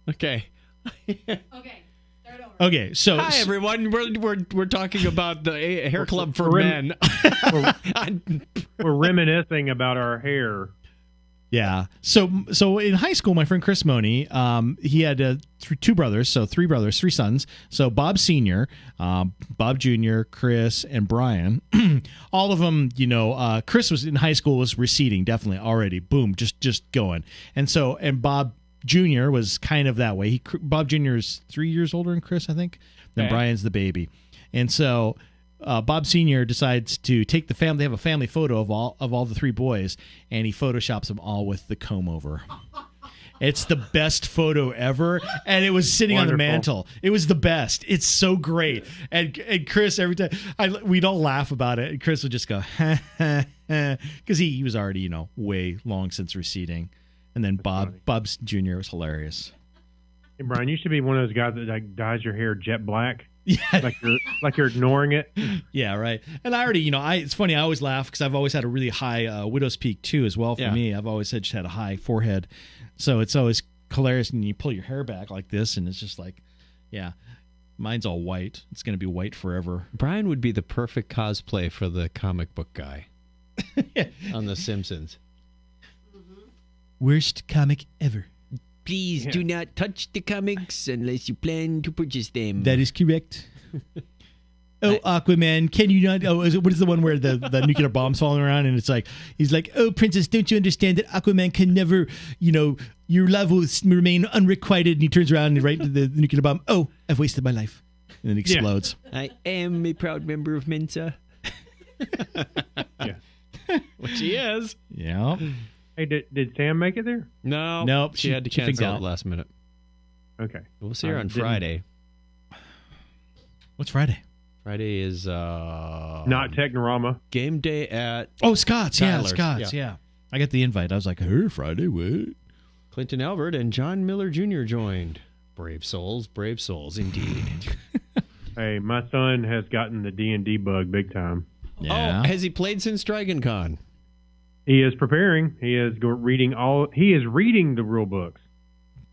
Okay. Okay. Start over. Okay, so Hi everyone. We're talking about the hair club for men. We're reminiscing about our hair. Yeah. So in high school, my friend Chris Money, he had two brothers, so three brothers, three sons. So Bob Sr., Bob Jr., Chris, and Brian. All of them, Chris was in high school, was receding, definitely already. Boom, just going. And Bob Jr. was kind of that way. Bob Jr. is 3 years older than Chris, I think. Then Brian's the baby. And so Bob Sr. decides to take the family. They have a family photo of all the three boys, and he photoshops them all with the comb over. It's the best photo ever, and it was sitting on the mantle. It was the best. It's so great. And Chris, every time we don't laugh about it, and Chris would just go, because he was already way long since receding. And then Bob's Jr. was hilarious. Hey, Brian, you should be one of those guys that dyes your hair jet black. Yeah, like you're ignoring it. Yeah, right. And I already, it's funny. I always laugh because I've always had a really high widow's peak too, as well. For me, I've always just had a high forehead, so it's always hilarious. And you pull your hair back like this, and it's just like, yeah, mine's all white. It's gonna be white forever. Brian would be the perfect cosplay for the comic book guy on The Simpsons. Worst comic ever. Please do not touch the comics unless you plan to purchase them. That is correct. Aquaman, can you not? What is the one where the nuclear bomb's falling around and it's like, he's like, oh, princess, don't you understand that Aquaman can never, your love will remain unrequited? And he turns around and right to the nuclear bomb. Oh, I've wasted my life. And then it explodes. Yeah. I am a proud member of Mensa. Which he is. Yeah. Hey, did Sam make it there? No. Nope. She had to cancel out last minute. Okay. We'll see her on Friday. What's Friday? Friday is not Technorama. Game day at Scott's. Yeah, Scott's. Yeah. I got the invite. I was like, hey, Friday, what? Clinton Albert and John Miller Jr. joined. Brave souls indeed. Hey, my son has gotten the D&D bug big time. Yeah. Oh, has he played since Dragon Con? He is preparing. He is reading the rule books.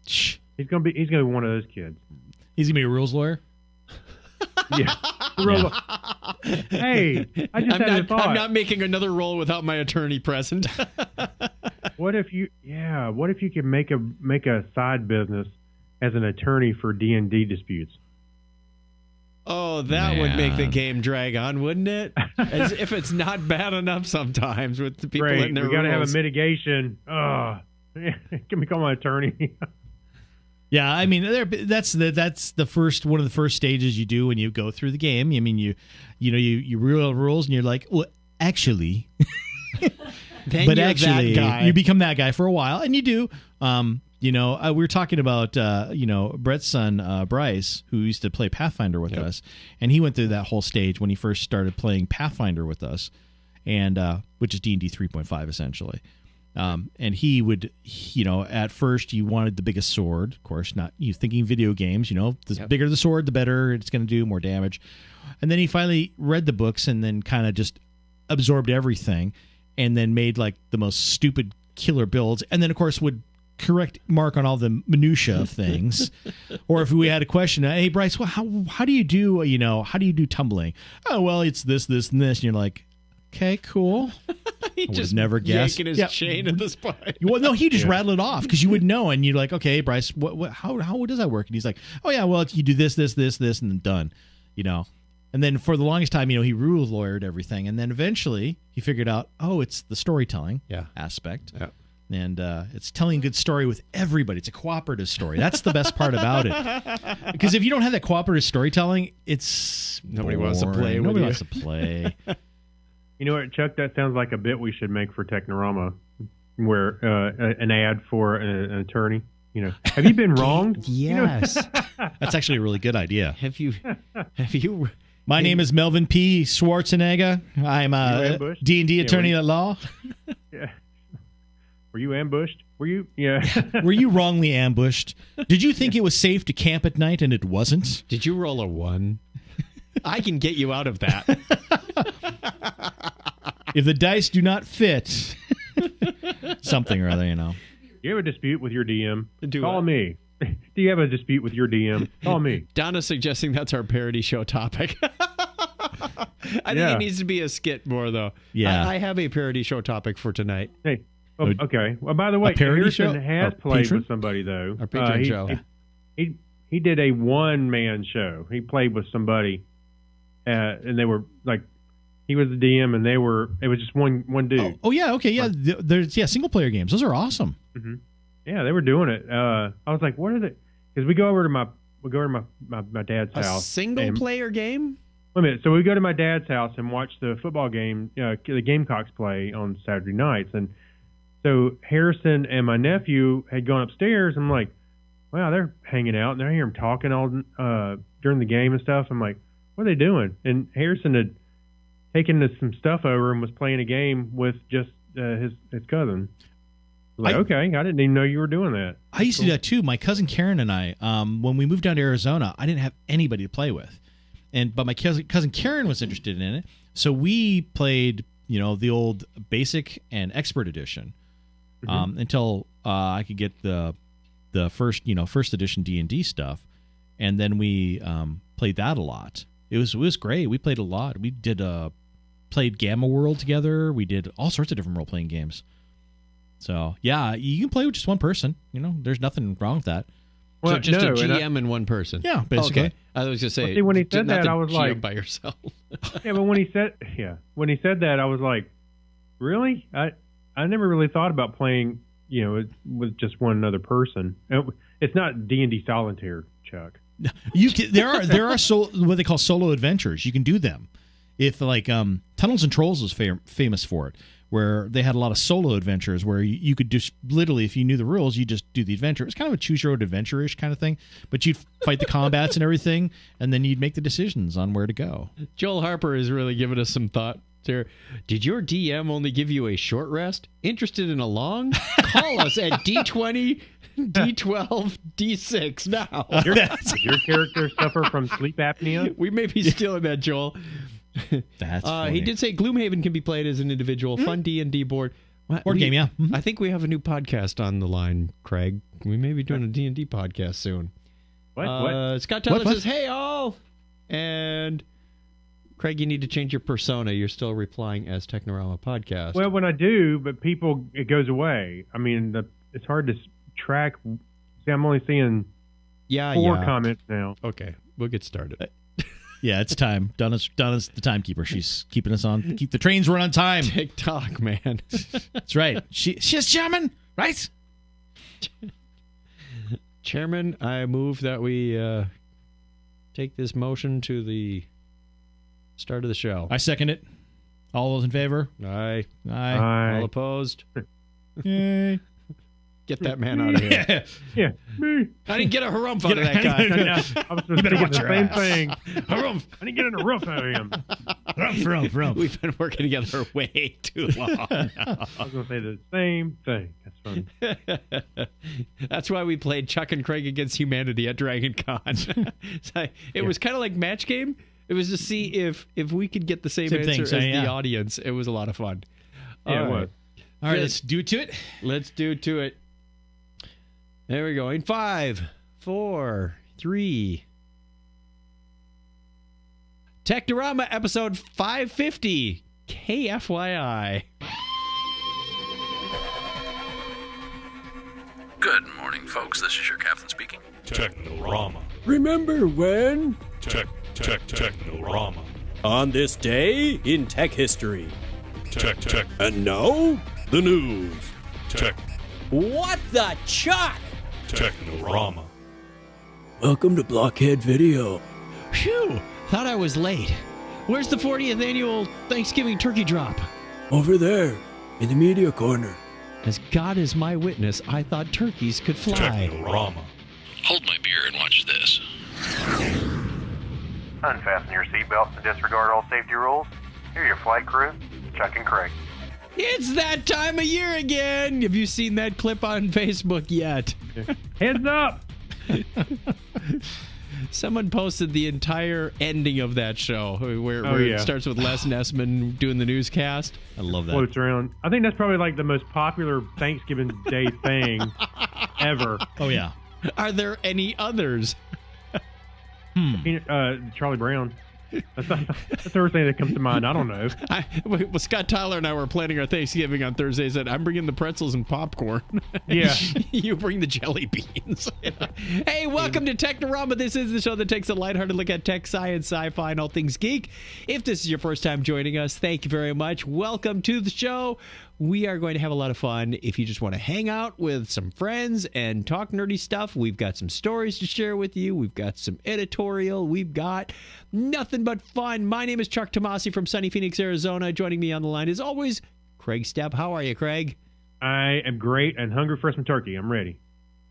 Shh. He's gonna be one of those kids. He's gonna be a rules lawyer. Yeah. Hey, I just had a thought. I'm not making another roll without my attorney present. What if you could make a side business as an attorney for D&D disputes? Oh, that would make the game drag on, wouldn't it? As if it's not bad enough sometimes with the people in their we got to have rules. a mitigation. Can we call my attorney? Yeah, I mean that's the first one of the first stages you do when you go through the game. I mean you rule rules and you're like, well, actually, then but you're actually that guy. you become that guy for a while, and you do. We were talking about Brett's son Bryce, who used to play Pathfinder with us, and he went through that whole stage when he first started playing Pathfinder with us, and which is D&D 3.5 essentially. And he would, at first you wanted the biggest sword, of course, not you thinking video games, the bigger the sword, the better it's going to do, more damage. And then he finally read the books and then kind of just absorbed everything and then made like the most stupid killer builds. And then, of course, would correct Mark on all the minutia of things. Or if we had a question, hey, Bryce, well, how do you do, how do you do tumbling? Oh, well, it's this, this, and this. And you're like, okay, cool. He just never guessed. yanking his chain at this point. Well, no, he just rattled it off because you would know, and you're like, okay, Bryce, how does that work? And he's like, oh yeah, well, you do this, this, this, this, and then done, And then for the longest time, he rule lawyered everything, and then eventually he figured out, oh, it's the storytelling aspect. Yeah. And it's telling a good story with everybody. It's a cooperative story. That's the best part about it. Because if you don't have that cooperative storytelling, it's Nobody wants to play. Nobody wants to play. You know what, Chuck? That sounds like a bit we should make for Technorama, where an ad for an attorney. Have you been wronged? Yes. That's actually a really good idea. Have you? My name is Melvin P. Schwarzenegger. I'm a D&D attorney at law. Yeah. Were you ambushed? Were you? Yeah. Were you wrongly ambushed? Did you think it was safe to camp at night and it wasn't? Did you roll a 1? I can get you out of that. If the dice do not fit, something or other, You have a dispute with your DM? Do Call it. me. Do you have a dispute with your DM? Call me. Donna's suggesting that's our parody show topic. I think it needs to be a skit more, though. Yeah. I have a parody show topic for tonight. Hey. Oh, okay. Well, by the way, Harrison has played patron? with somebody, though. Our patron show. He did a one-man show. He played with somebody, and they were like, he was the DM, and it was just one dude. Oh yeah, okay, yeah. There's single player games. Those are awesome. Mm-hmm. Yeah, they were doing it. I was like, what are they? Because we go over to my dad's house. A single player game? Wait a minute. So we go to my dad's house and watch the football game, the Gamecocks play on Saturday nights, and so Harrison and my nephew had gone upstairs. I'm like, wow, they're hanging out, and I hear them talking all during the game and stuff. I'm like, what are they doing? And Harrison had taken some stuff over and was playing a game with just his cousin. Okay, I didn't even know you were doing that. I used to do that too. My cousin Karen and I, when we moved down to Arizona, I didn't have anybody to play with, but my cousin Karen was interested in it, so we played, the old basic and expert edition, until I could get the first edition D&D stuff, and then we played that a lot. It was great. We played a lot. We played Gamma World together. We did all sorts of different role playing games. So yeah, you can play with just one person. There's nothing wrong with that. Well, so just a GM and one person. Yeah, basically. Okay. I was just saying. See, when he said that, I was GM like, by yourself. Yeah, but when he said that, I was like, really? I never really thought about playing, with just one other person. It's not D&D solitaire, Chuck. There are what they call solo adventures. You can do them. If Tunnels and Trolls was famous for it, where they had a lot of solo adventures where you could just literally, if you knew the rules, you just do the adventure. It was kind of a choose your own adventure-ish kind of thing, but you'd fight the combats and everything, and then you'd make the decisions on where to go. Joel Harper is really giving us some thought there. Did your DM only give you a short rest? Interested in a long? Call us at D20, D12, D6 now. Did your character suffer from sleep apnea? We may be stealing that, Joel. That's funny. He did say Gloomhaven can be played as an individual. Fun D&D board. Board game, yeah. Mm-hmm. I think we have a new podcast on the line, Craig. We may be doing a D&D podcast soon. What? Scott Tyler says, hey, all. And Craig, you need to change your persona. You're still replying as Technorama Podcast. Well, when I do, but it goes away. I mean, it's hard to track. See, I'm only seeing 4 comments now. Okay, we'll get started. Yeah, it's time. Donna's the timekeeper. She's keeping us on. Keep the trains run on time. TikTok, man. That's right. She's chairman, right? Chairman, I move that we take this motion to the start of the show. I second it. All those in favor? Aye. Aye. All opposed? Yay. Get that man out of here. Yeah, me. I didn't get a harumph out of that guy. I was just thinking the same thing. Harumph. I didn't get a harumph out of him. Harumph. We've been working together way too long. I was going to say the same thing. That's funny. That's why we played Chuck and Craig Against Humanity at Dragon Con. It was kind of like match game. It was to see if we could get the same answer as the audience. It was a lot of fun. Yeah, it was. All right, let's do it to it. Let's do it to it. There we go. In 5, 4, 3. Technorama episode 550. KFYI. Good morning, folks. This is your captain speaking. Technorama. Remember when? Technorama. On this day in tech history. Tech. And now, the news. What the Chuck? Technorama. Welcome to Blockhead Video. Phew, thought I was late. Where's the 40th annual Thanksgiving turkey drop? Over there, in the media corner. As God is my witness, I thought turkeys could fly. Technorama. Hold my beer and watch this. Unfasten your seatbelts and disregard all safety rules. Here are your flight crew, Chuck and Craig. It's that time of year again. Have you seen that clip on Facebook yet? Heads up! Someone posted the entire ending of that show where it starts with Les Nessman doing the newscast. I love that. Floats around. I think that's probably like the most popular Thanksgiving Day thing ever. Oh, yeah. Are there any others? Charlie Brown. That's the first thing that comes to mind. I don't know. Well, Scott Tyler and I were planning our Thanksgiving on Thursday. He said, I'm bringing the pretzels and popcorn. Yeah. You bring the jelly beans. Hey, welcome to Technorama. This is the show that takes a lighthearted look at tech, science, sci-fi, and all things geek. If this is your first time joining us, thank you very much. Welcome to the show. We are going to have a lot of fun. If you just want to hang out with some friends and talk nerdy stuff, we've got some stories to share with you. We've got some editorial. We've got nothing but fun. My name is Chuck Tomasi from sunny Phoenix, Arizona. Joining me on the line, as always, Craig Stepp. How are you, Craig? I am great and hungry for some turkey. I'm ready.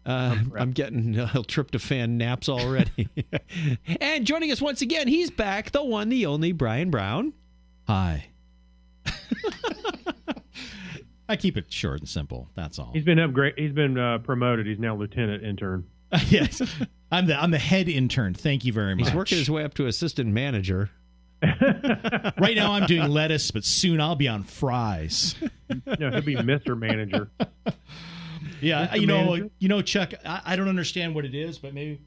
I'm getting tryptophan naps already. And joining us once again, he's back, the one, the only Bryan Brown. Hi. I keep it short and simple. That's all. He's been He's been promoted. He's now lieutenant intern. Yes, I'm the head intern. Thank you very much. He's working his way up to assistant manager. Right now, I'm doing lettuce, but soon I'll be on fries. No, he'll be Mr. Manager. Yeah, Mr. Manager? you know, Chuck. I don't understand what it is, but maybe.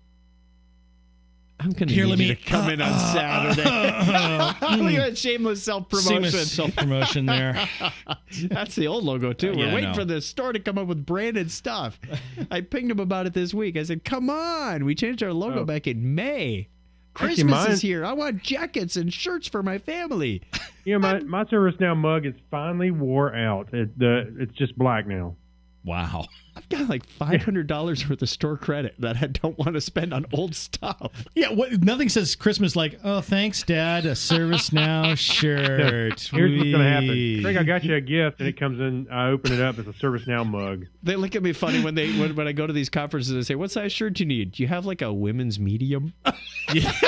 I'm going to need you to come in on Saturday. Look at that shameless self-promotion. Shameless self-promotion there. That's the old logo, too. We're Yeah, waiting for the store to come up with branded stuff. I pinged him about it this week. I said, come on. We changed our logo back in May. Christmas is here. I want jackets and shirts for my family. You know, my ServiceNow mug is finally wore out. It's just black now. Wow. I've got like $500 worth of store credit that I don't want to spend on old stuff. Yeah, nothing says Christmas like, oh, thanks, Dad, a ServiceNow shirt. Here's what's going to happen. Craig, I got you a gift, and it comes in. I open it up. It's a ServiceNow mug. They look at me funny when I go to these conferences and say, what size shirt do you need? Do you have like a women's medium? Yes,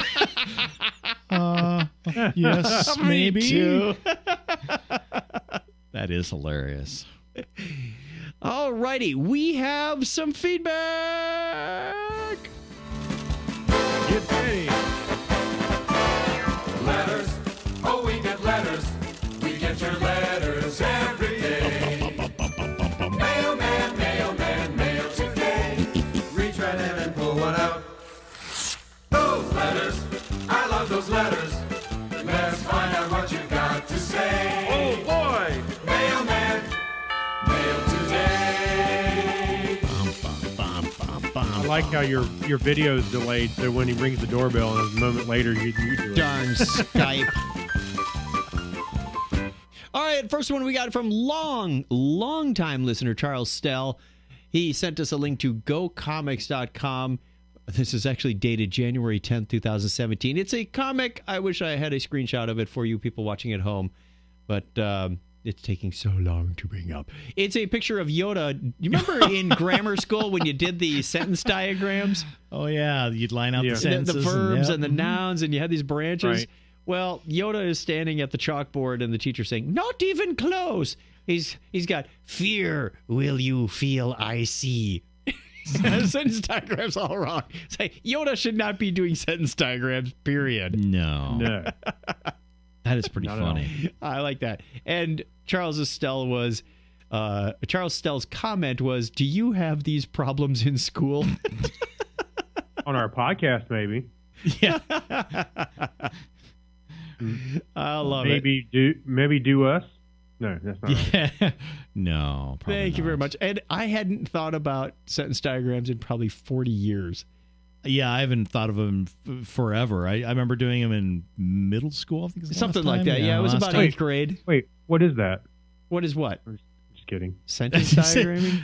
maybe. Me too. That is hilarious. All righty, we have some feedback. Get ready. Letters, oh, we get letters. We get your letters every day. Mailman, mailman, mail today. Reach right in and pull one out. Those letters, I love those letters. Let's find out what you've got to say. Oh, boy. Mailman, mail today. I like how your video is delayed, so when he rings the doorbell and a moment later you do it. Darn Skype. All right, first one we got from long time listener Charles Stell. He sent us a link to gocomics.com. This is actually dated January 10th, 2017. It's a comic. I wish I had a screenshot of it for you people watching at home, but it's taking so long to bring up. It's a picture of Yoda. You remember in grammar school when you did the sentence diagrams? Oh, yeah. You'd line out the The sentences. verbs and the nouns, and you had these branches. Right. Well, Yoda is standing at the chalkboard, and the teacher's saying, not even close. He's got, fear will you feel I see. Sentence diagrams all wrong. Say Yoda should not be doing sentence diagrams, period. No. That is pretty funny. I like that. And Charles Stell's comment was, do you have these problems in school? On our podcast, maybe. Yeah. I love it. Maybe do us. No, that's not right. Yeah. No. Thank you very not. much. And I hadn't thought about sentence diagrams in probably 40 years. Yeah, I haven't thought of them forever. I remember doing them in middle school. I think it was the Something last like time. that. Yeah, it was last about time. 8th grade. Wait, what is that? What is what? Just kidding. Sentence diagramming?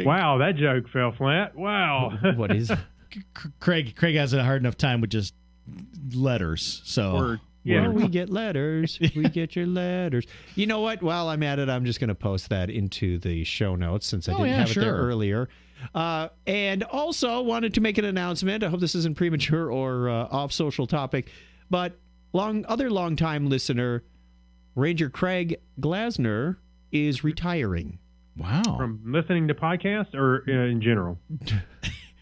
Wow, that joke fell flat. Wow. What is it? Craig has a hard enough time with just letters. So Word. Yeah. Well, we get letters. We get your letters. You know what? While I'm at it, I'm just going to post that into the show notes since I didn't have it there earlier. And also wanted to make an announcement. I hope this isn't premature or off social topic, but other longtime listener, Ranger Craig Glassner, is retiring. Wow. From listening to podcasts or in general?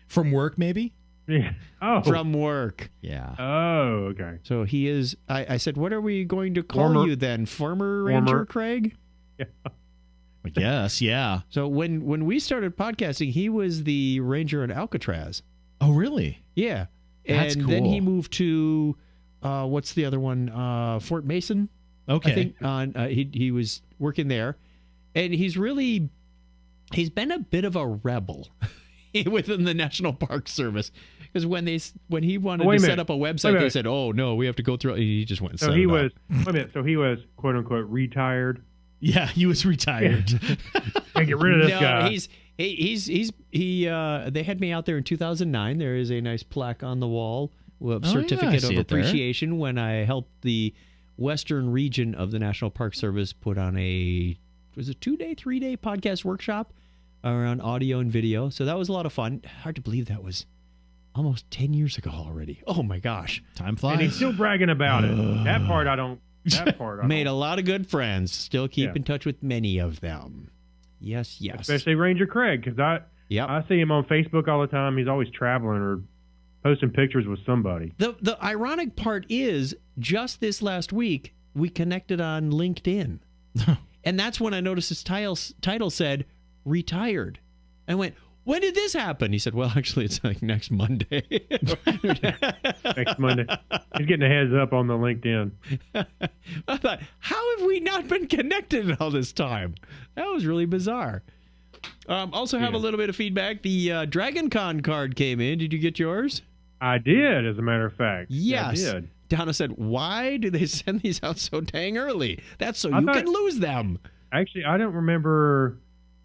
From work, maybe? Yeah. Oh. From work. Yeah. Oh, okay. So he is. I said, what are we going to call you then? Former Ranger Craig? Yeah. I guess, yeah. So when we started podcasting, he was the ranger in Alcatraz. Oh, really? Yeah. That's and cool. then he moved to, what's the other one? Fort Mason. Okay. I think he was working there. And he's been a bit of a rebel within the National Park Service. Because when he wanted to set up a website, they said, "Oh no, we have to go through." He just went and So set he it was. up. Wait a minute. So he was quote unquote retired. Yeah, he was retired. Can't get rid of this guy. They had me out there in 2009. There is a nice plaque on the wall, I certificate see of it there. appreciation when I helped the western region of the National Park Service put on a 2-day, 3-day podcast workshop around audio and video. So that was a lot of fun. Hard to believe that was almost 10 years ago already. Oh my gosh. Time flies. And he's still bragging about it. That part I don't. Made a lot of good friends. Still keep Yeah. in touch with many of them. Yes. Especially Ranger Craig, because I see him on Facebook all the time. He's always traveling or posting pictures with somebody. The ironic part is, just this last week, we connected on LinkedIn. And that's when I noticed his title said, retired. I went, when did this happen? He said, well, actually, it's like next Monday. Next Monday. He's getting a heads up on the LinkedIn. I thought, how have we not been connected all this time? That was really bizarre. Also have a little bit of feedback. The Dragon Con card came in. Did you get yours? I did, as a matter of fact. Yes. I did. Donna said, why do they send these out so dang early? That's so you can lose them. Actually, I don't remember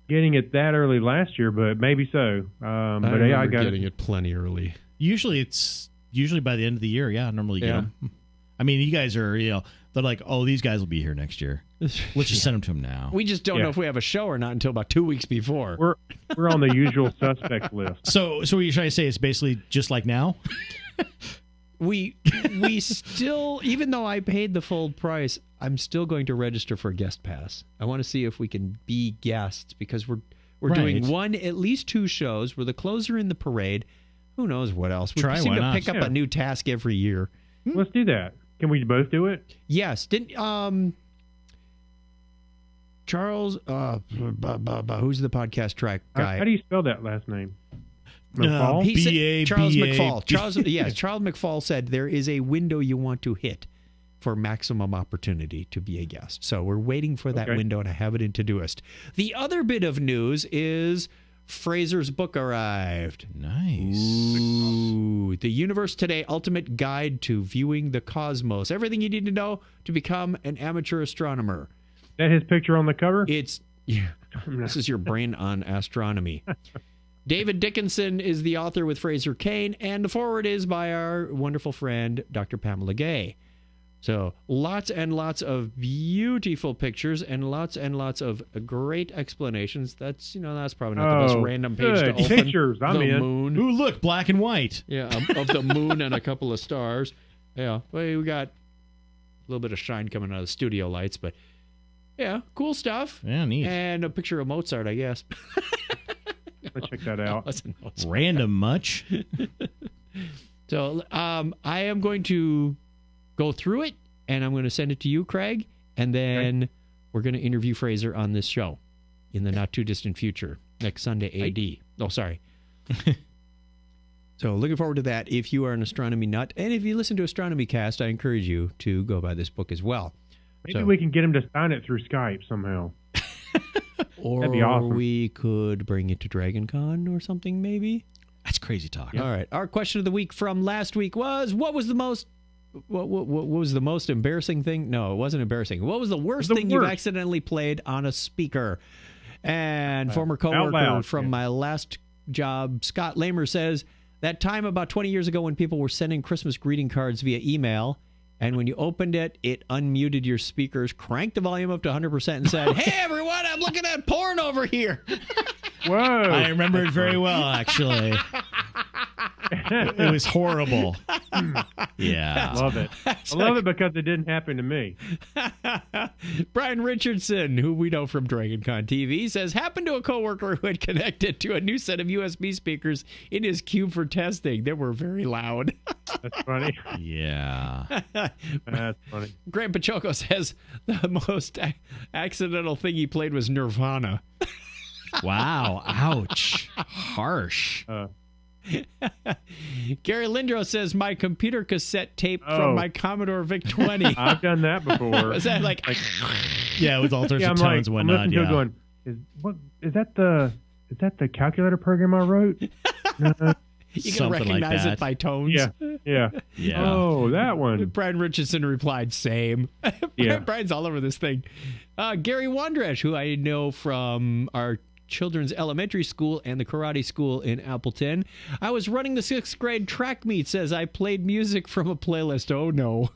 getting it that early last year, but maybe so. I But remember I got getting it plenty early. Usually by the end of the year. Yeah, normally get them. I mean, you guys are, they're like, oh, these guys will be here next year. Let's just send them to them now. We just don't know if we have a show or not until about 2 weeks before. We're on the usual suspect list. So what you're trying to say is basically just like now? We still, even though I paid the full price, I'm still going to register for a guest pass. I want to see if we can be guests, because we're doing at least 2 shows. We're the closer in the parade. Who knows what else? We seem to pick up a new task every year. Let's do that. Can we both do it? Yes. Didn't Charles? Who's the podcast track guy? How do you spell that last name? Charles McFall. Charles McFall said there is a window you want to hit for maximum opportunity to be a guest. So we're waiting for that window, and I have it in Todoist. The other bit of news is Fraser's book arrived. Nice. Ooh, The Universe Today Ultimate Guide to Viewing the Cosmos. Everything you need to know to become an amateur astronomer. That his picture on the cover? This is your brain on astronomy. David Dickinson is the author with Fraser Cain, and the foreword is by our wonderful friend, Dr. Pamela Gay. So lots and lots of beautiful pictures and lots of great explanations. That's probably not the most random page to open. Pictures, I'm in. Moon. Ooh, look, black and white. Yeah, of the moon and a couple of stars. Yeah, well, we got a little bit of shine coming out of the studio lights, but yeah, cool stuff. Yeah, neat. And a picture of Mozart, I guess. Let's check that out. Random much? So I am going to go through it, and I'm going to send it to you, Craig, and then we're going to interview Fraser on this show in the not-too-distant future, next Sunday, AD. Oh, sorry. So looking forward to that. If you are an astronomy nut, and if you listen to Astronomy Cast, I encourage you to go buy this book as well. Maybe we can get him to sign it through Skype somehow. Or that'd be awesome. We could bring it to Dragon Con or something, maybe. That's crazy talk. All right. Our question of the week from last week was, what was the most embarrassing thing? No, it wasn't embarrassing. What was the worst thing you've accidentally played on a speaker? And former coworker from my last job, Scott Lamer, says, that time about 20 years ago when people were sending Christmas greeting cards via email, and when you opened it, it unmuted your speakers, cranked the volume up to 100%, and said, hey, everyone, I'm looking at porn over here. Whoa. I remember it very well, actually. It was horrible. Yeah. Love it. I love it because it didn't happen to me. Brian Richardson, who we know from DragonCon TV, says, happened to a coworker who had connected to a new set of USB speakers in his cube for testing. They were very loud. That's funny. Yeah. That's funny. Graham Pachoco says the most accidental thing he played was Nirvana. Wow. Ouch. Harsh. Gary Lindros says, my computer cassette tape from my Commodore VIC-20. I've done that before. Was that like... Yeah, with all sorts of I'm tones and whatnot. I'm listening to it going, is that the calculator program I wrote? You can Something like recognize that. it by tones. Yeah. Oh, that one. Brian Richardson replied, same. Yeah. Brian's all over this thing. Gary Wandresh, who I know from our children's elementary school and the karate school in Appleton. I was running the 6th grade track meet, says I played music from a playlist. Oh, no.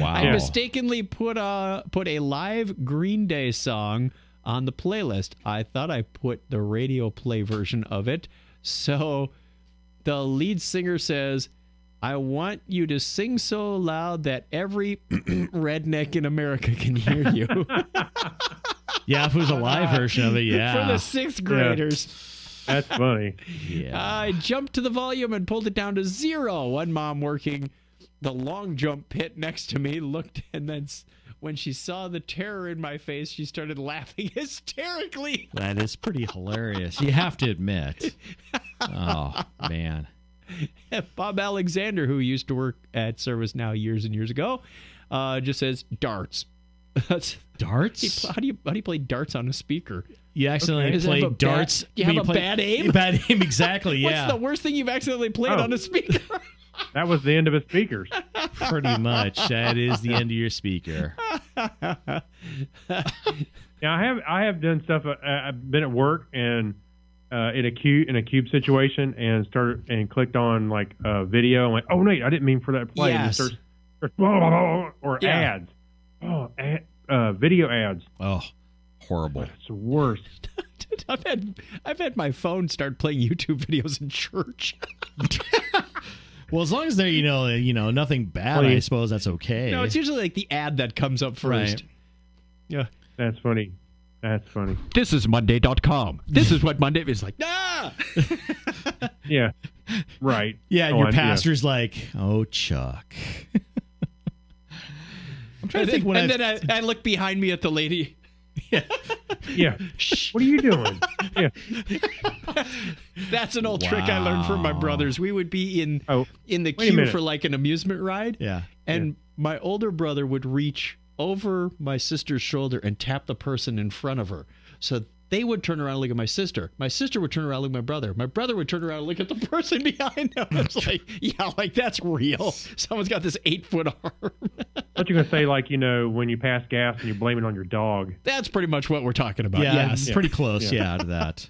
Wow. I mistakenly put a live Green Day song on the playlist. I thought I put the radio play version of it. So the lead singer says, I want you to sing so loud that every redneck in America can hear you. Yeah, if it was a live version of it, yeah. For the 6th graders. That's funny. Yeah. I jumped to the volume and pulled it down to 0. One mom working the long jump pit next to me looked, and then when she saw the terror in my face, she started laughing hysterically. That is pretty hilarious. You have to admit. Oh, man. Bob Alexander, who used to work at ServiceNow years and years ago, just says darts. Darts? How do you play darts on a speaker? You accidentally play darts. Do you have a bad aim? Bad aim, exactly, yeah. What's the worst thing you've accidentally played on a speaker? That was the end of his speakers. Pretty much. That is the end of your speaker. Yeah, I have done stuff. I've been at work and in a cube situation and clicked on like a video and went, oh wait, I didn't mean for that to play. Yes. And or ads. Oh, video ads. Oh, horrible. That's the worst. I've had my phone start playing YouTube videos in church. Well, as long as they're nothing bad, I suppose that's okay. No, it's usually like the ad that comes up first. Right. Yeah. That's funny. That's funny. This is Monday.com. This is what Monday is like. Ah! Yeah. Right. Yeah, and your pastor's like, oh, Chuck. I'm trying to think when then I look behind me at the lady. Yeah. What are you doing? Yeah. That's an old trick I learned from my brothers. We would be in the queue for like an amusement ride. Yeah. And my older brother would reach over my sister's shoulder and tap the person in front of her. So they would turn around and look at my sister. My sister would turn around and look at my brother. My brother would turn around and look at the person behind them. It's like, yeah, like that's real. Someone's got this 8-foot arm. What you gonna say, like, when you pass gas and you blame it on your dog? That's pretty much what we're talking about. Yeah, Yes. pretty close, to that.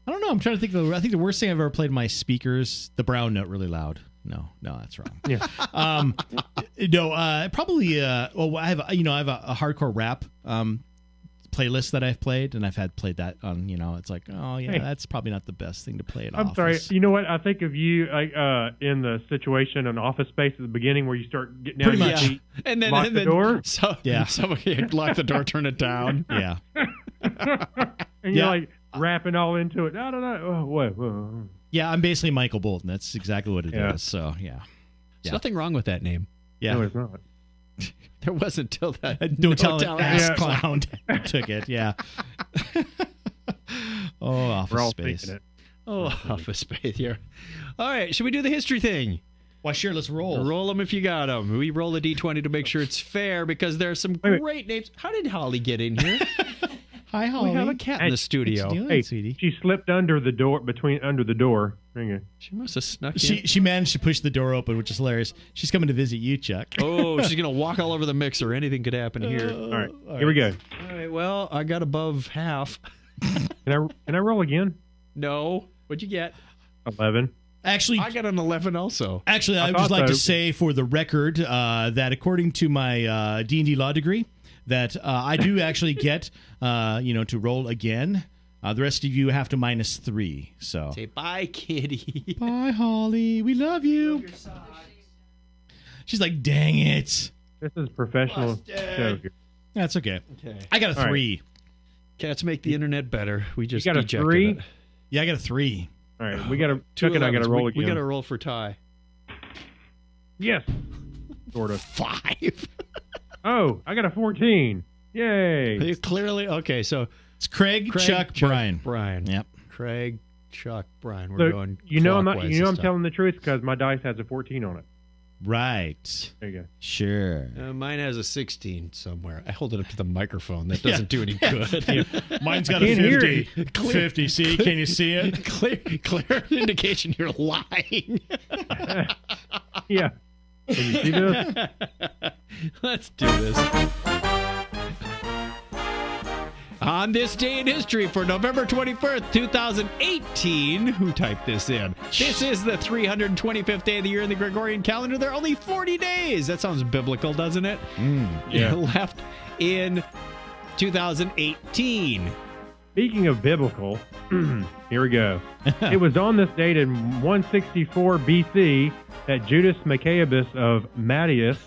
I don't know. I'm trying to think. I think the worst thing I've ever played in my speakers, the brown note really loud. No, that's wrong. Yeah. Probably. Well, I have a hardcore rap playlist that I've played, and I've played that on. It's like, oh yeah, that's probably not the best thing to play in I'm Office. sorry. You know what? I think of you in the situation in Office Space at the beginning where you start getting down Pretty your much. feet, And then lock the door. So, Yeah. Someone lock the door, turn it down. Yeah. And you're like rapping all into it. No. Oh, whoa. Yeah, I'm basically Michael Bolton. That's exactly what it is. So yeah. There's nothing wrong with that name. Yeah. No, it's not. There wasn't till that. No talent ass Yeah. clown took it. Yeah. Oh, Office We're all Space. thinking it. Oh, Office Space here. All right, should we do the history thing? Why, sure, let's roll. Roll them if you got them. We roll a D20 to make sure it's fair because there are some Wait. great names. How did Holly get in here? Hi, Holly. We have a cat in the studio. What you doing, Hey, sweetie? she slipped under the door. Hang on. She must have snuck in. She managed to push the door open, which is hilarious. She's coming to visit you, Chuck. Oh, she's going to walk all over the mixer. Anything could happen here. All right, here we go. All right, well, I got above half. Can I roll again? No. What'd you get? 11. Actually, I got an 11 also. I would just like to say for the record that according to my D&D law degree, that I do actually get, to roll again. The rest of you have to -3. So Say bye, kitty. bye, Holly. We love you. She's like, dang it. This is professional show here. That's okay. Okay. I got a 3. Cats make the internet better. We just got a dejected 3? it. Yeah, I got a 3. All right, we got to. Chuck and I got to roll again. We got to roll for tie. Yes, sort of. 5. Oh, I got a 14. Yay! Clearly, okay. So It's Craig, Chuck, Brian. Brian. Yep. Craig, Chuck, Brian. We're So, going. I'm not. clockwise I'm this telling the truth because my dice has a 14 on it. Right. There you go. Sure. Mine has a 16 somewhere. I hold it up to the microphone. That doesn't do any good. Mine's got a Can't hear 50. 50. See? Can you see it? Clear indication you're lying. Yeah. Can you see this? Let's do this. On this day in history for November 21st, 2018, who typed this in? This is the 325th day of the year in the Gregorian calendar. There are only 40 days. That sounds biblical, doesn't it? Yeah. Left in 2018. Speaking of biblical, here we go. It was on this date in 164 BC that Judas Maccabeus of Matthias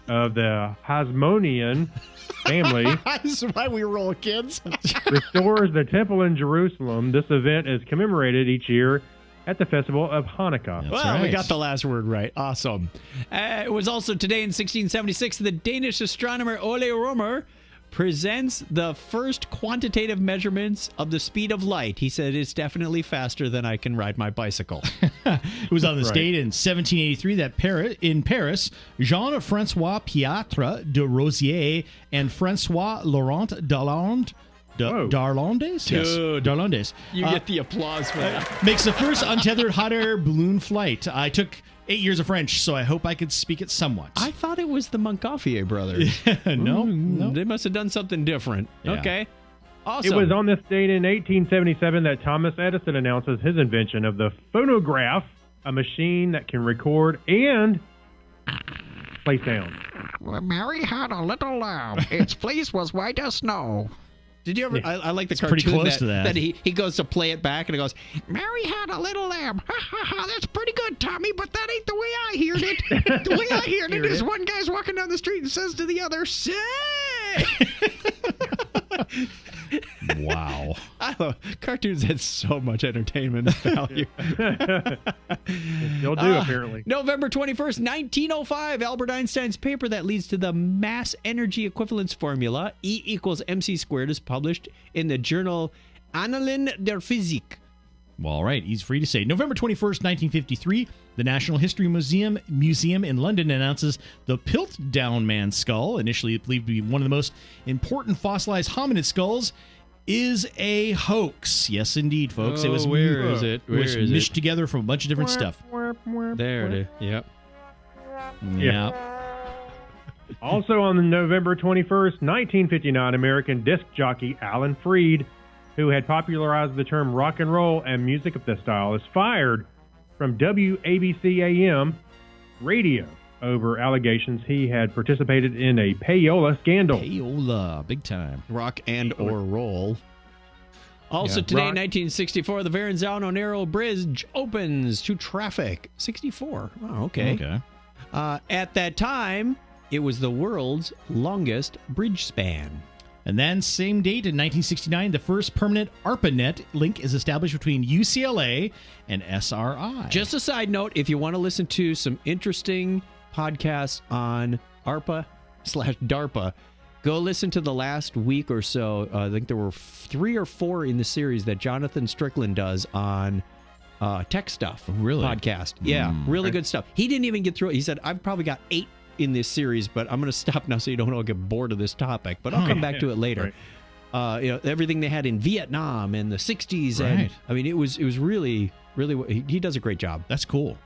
of the Hasmonean family This is why we roll, kids. restores the temple in Jerusalem. This event is commemorated each year at the festival of Hanukkah. Well, we right. got the last word right. Awesome. It was also today in 1676 the Danish astronomer Ole Rømer presents the first quantitative measurements of the speed of light. He said it's definitely faster than I can ride my bicycle. It was on this Right. date in 1783 that in Paris, Jean-François Piatre de Rosier and François Laurent Darlandes, Whoa. Darlandes? Yes, Dude. Darlandes. You get the applause for that. Makes the first untethered hot air balloon flight. I took 8 years of French, so I hope I could speak it somewhat. I thought it was the Montgolfier brothers. No. They must have done something different. Yeah. Okay. Awesome. It was on this date in 1877 that Thomas Edison announces his invention of the phonograph, a machine that can record and play sound. Mary had a little lamb. Its fleece was white as snow. Did you ever? Yeah. I like the It's cartoon pretty close to that. he goes to play it back and it goes, Mary had a little lamb. Ha ha ha, that's pretty good, Tommy, but that ain't the way I heard it. The way I heard it is one guy's walking down the street and says to the other, say! Wow. I love cartoons had so much entertainment value. They'll do, apparently. November 21st, 1905, Albert Einstein's paper that leads to the mass energy equivalence formula, E equals mc squared, is published in the journal Annalen der Physik. Well, all right, he's free to say. November 21st, 1953, the National History Museum in London announces the Piltdown Man skull, initially believed to be one of the most important fossilized hominid skulls, is a hoax. Yes, indeed, folks. Oh, it was where is it? Where was is it? mished together from a bunch of different stuff. There it is. Yep. Yeah. Also on November 21st, 1959, American disc jockey Alan Freed, who had popularized the term rock and roll and music of this style, is fired from WABC-AM radio over allegations he had participated in a payola scandal. Payola, big time. Rock and or roll. Also Yeah. today, Rock. 1964, the Verrazano Narrow Bridge opens to traffic. 64. Oh, okay. Okay. At that time, it was the world's longest bridge span. And then, same date in 1969, the first permanent ARPANET link is established between UCLA and SRI. Just a side note, if you want to listen to some interesting podcasts on ARPA/DARPA, go listen to the last week or so. I think there were 3 or 4 in the series that Jonathan Strickland does on tech stuff. Really? Podcast. Yeah, really good stuff. He didn't even get through it. He said, I've probably got 8 in this series, but I'm going to stop now so you don't all get bored of this topic. But I'll come back to it later. Right. Everything they had in Vietnam and the 60s. And Right. I mean, it was really, he does a great job. That's cool.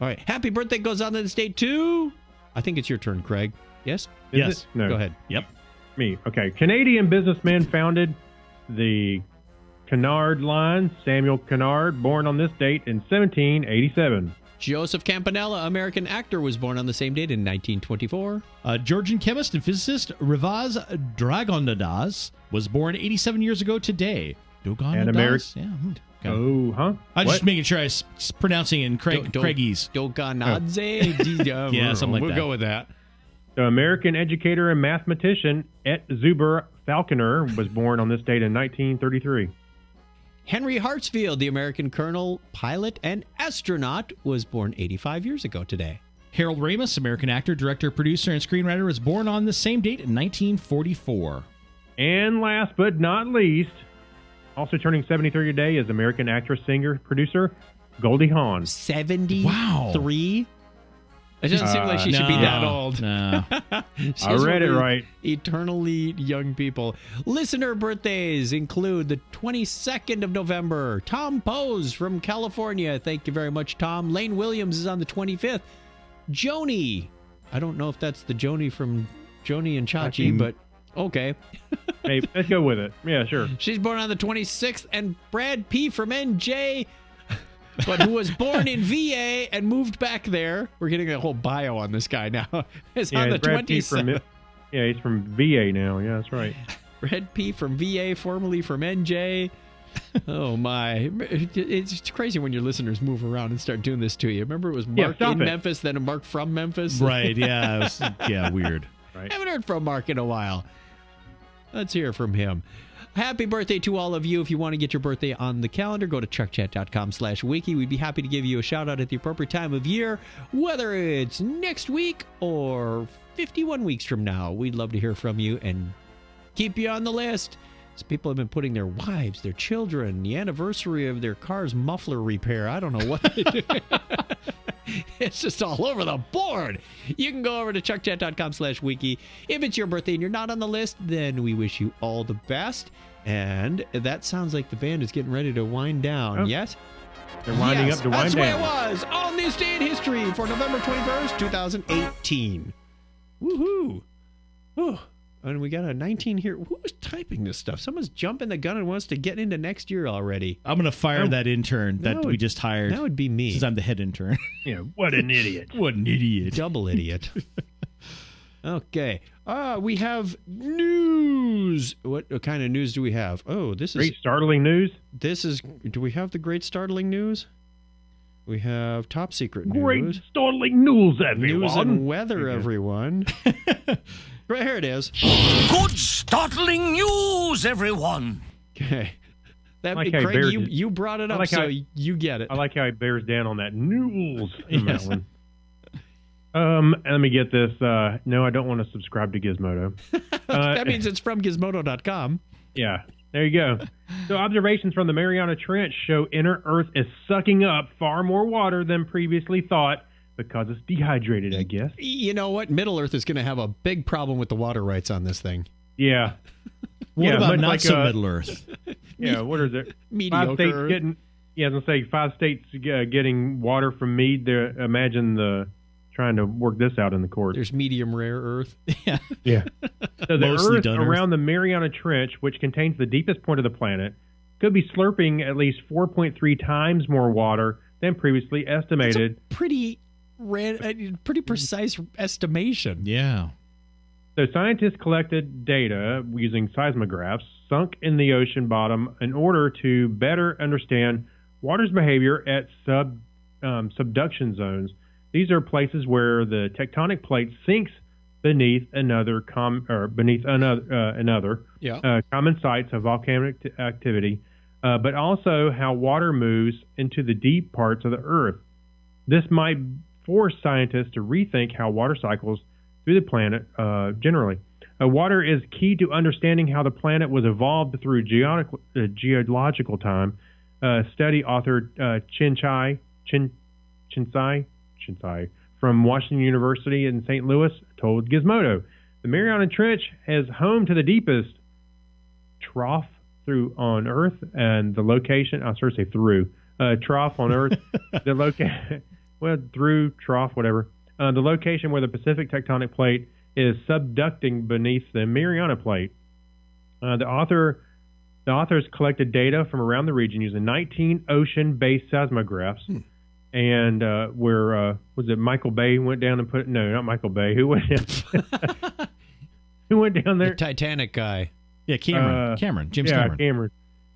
All right. Happy birthday goes on to this date, too. I think it's your turn, Craig. Yes? Is Yes. it? No. Go ahead. Yep. Me. Okay. Canadian businessman founded the Cunard Line, Samuel Cunard, born on this date in 1787. Joseph Campanella, American actor, was born on the same date in 1924. Georgian chemist and physicist Rivaz Dragondadas was born 87 years ago today. And American Oh, huh? I'm What? just making sure I was pronouncing it in Craigese. Doganadze. Yeah, something like we'll that. go with that. The American educator and mathematician Et Zuber Falconer was born on this date in 1933. Henry Hartsfield, the American colonel, pilot, and astronaut, was born 85 years ago today. Harold Ramis, American actor, director, producer, and screenwriter, was born on the same date in 1944. And last but not least, also turning 73 today is American actress, singer, producer Goldie Hawn. 73? Wow. It doesn't seem like she should be that old. No. I read it right. Eternally young people. Listener birthdays include the 22nd of November. Tom Pose from California. Thank you very much, Tom. Lane Williams is on the 25th. Joni. I don't know if that's the Joni from Joni and Chachi, but okay. Hey, let's go with it. Yeah, sure. She's born on the 26th. And Brad P. from NJ, but who was born in VA and moved back there. We're getting a whole bio on this guy now. It's on the Brad P. 27th. He's from VA now. Yeah, that's right. Brad P. from VA, formerly from NJ. Oh, my. It's crazy when your listeners move around and start doing this to you. Remember, it was Mark in Memphis, then a Mark from Memphis? Right, yeah. It was, weird. Right. Haven't heard from Mark in a while. Let's hear from him. Happy birthday to all of you. If you want to get your birthday on the calendar, go to truckchat.com/wiki. We'd be happy to give you a shout out at the appropriate time of year, whether it's next week or 51 weeks from now. We'd love to hear from you and keep you on the list. So people have been putting their wives, their children, the anniversary of their car's muffler repair. I don't know what they do. It's just all over the board. You can go over to truckchat.com/wiki. If it's your birthday and you're not on the list, then we wish you all the best. And that sounds like the band is getting ready to wind down. Oh. Yes? They're winding up to wind that's down. That's where it was on this day in history for November 21st, 2018. Woohoo. Oh, and we got a 19 here. Who was typing this stuff? Someone's jumping the gun and wants to get into next year already. I'm going to fire that intern that we just hired. That would be me. Since I'm the head intern. Yeah, what an idiot. What an idiot. Double idiot. Okay. We have news. What kind of news do we have? Oh, this is Great startling news. Do we have the great startling news? We have top secret news. Great startling news, everyone. News and weather, everyone. Right here it is. Good startling news, everyone. Okay. I like Craig, you brought it up, so you get it. I like how he bears down on that news in that one. Let me get this. No, I don't want to subscribe to Gizmodo. That means it's from Gizmodo.com. Yeah, there you go. So observations from the Mariana Trench show inner Earth is sucking up far more water than previously thought because it's dehydrated, I guess. You know what? Middle Earth is going to have a big problem with the water rights on this thing. Yeah. What about much not like, so Middle Earth? Yeah, what is it? Mediocre 5 states Earth. getting. Yeah, I was gonna say 5 states getting water from Meade. Imagine trying to work this out in the courts. There's medium rare Earth. Yeah. Yeah. So the Mostly Earth done Earth. around the Mariana Trench, which contains the deepest point of the planet, could be slurping at least 4.3 times more water than previously estimated. That's a pretty precise estimation. Yeah. So scientists collected data using seismographs sunk in the ocean bottom in order to better understand water's behavior at subduction zones. These are places where the tectonic plate sinks beneath another common sites of volcanic activity, but also how water moves into the deep parts of the Earth. This might force scientists to rethink how water cycles through the planet generally. Water is key to understanding how the planet was evolved through geological time. Study author Chinsai from Washington University in St. Louis told Gizmodo, the Mariana Trench is home to the deepest trough on Earth, and the location, I was supposed to say through, trough on Earth, through trough, whatever. The location where the Pacific tectonic plate is subducting beneath the Mariana plate. The authors collected data from around the region using 19 ocean-based seismographs. And where was it? Michael Bay went down and put it. No, not Michael Bay. Who went down? Who went down there? The Titanic guy. Yeah, Cameron. James Cameron. Cameron.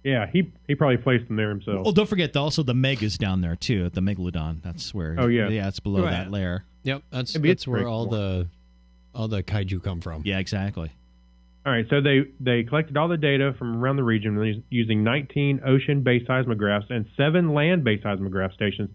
Yeah, he probably placed them there himself. Well, don't forget also the Meg is down there too. The Megalodon. That's where. Oh, yeah. Yeah, it's below that layer. Yep, that's Maybe it's where pretty all cool. the kaiju come from. Yeah, exactly. All right, so they collected all the data from around the region using 19 ocean-based seismographs and 7 land-based seismograph stations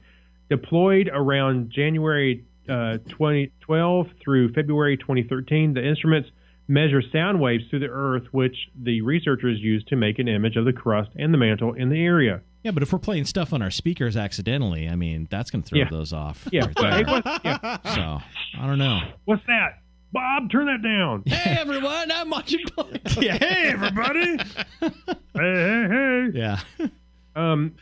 deployed around January 2012 through February 2013. The instruments measure sound waves through the Earth, which the researchers used to make an image of the crust and the mantle in the area. Yeah, but if we're playing stuff on our speakers accidentally, I mean, that's going to throw those off. Yeah. Right there. Yeah. So, I don't know. What's that? Bob, turn that down. Hey, everyone, I'm watching. Yeah, hey, everybody. Hey. Yeah.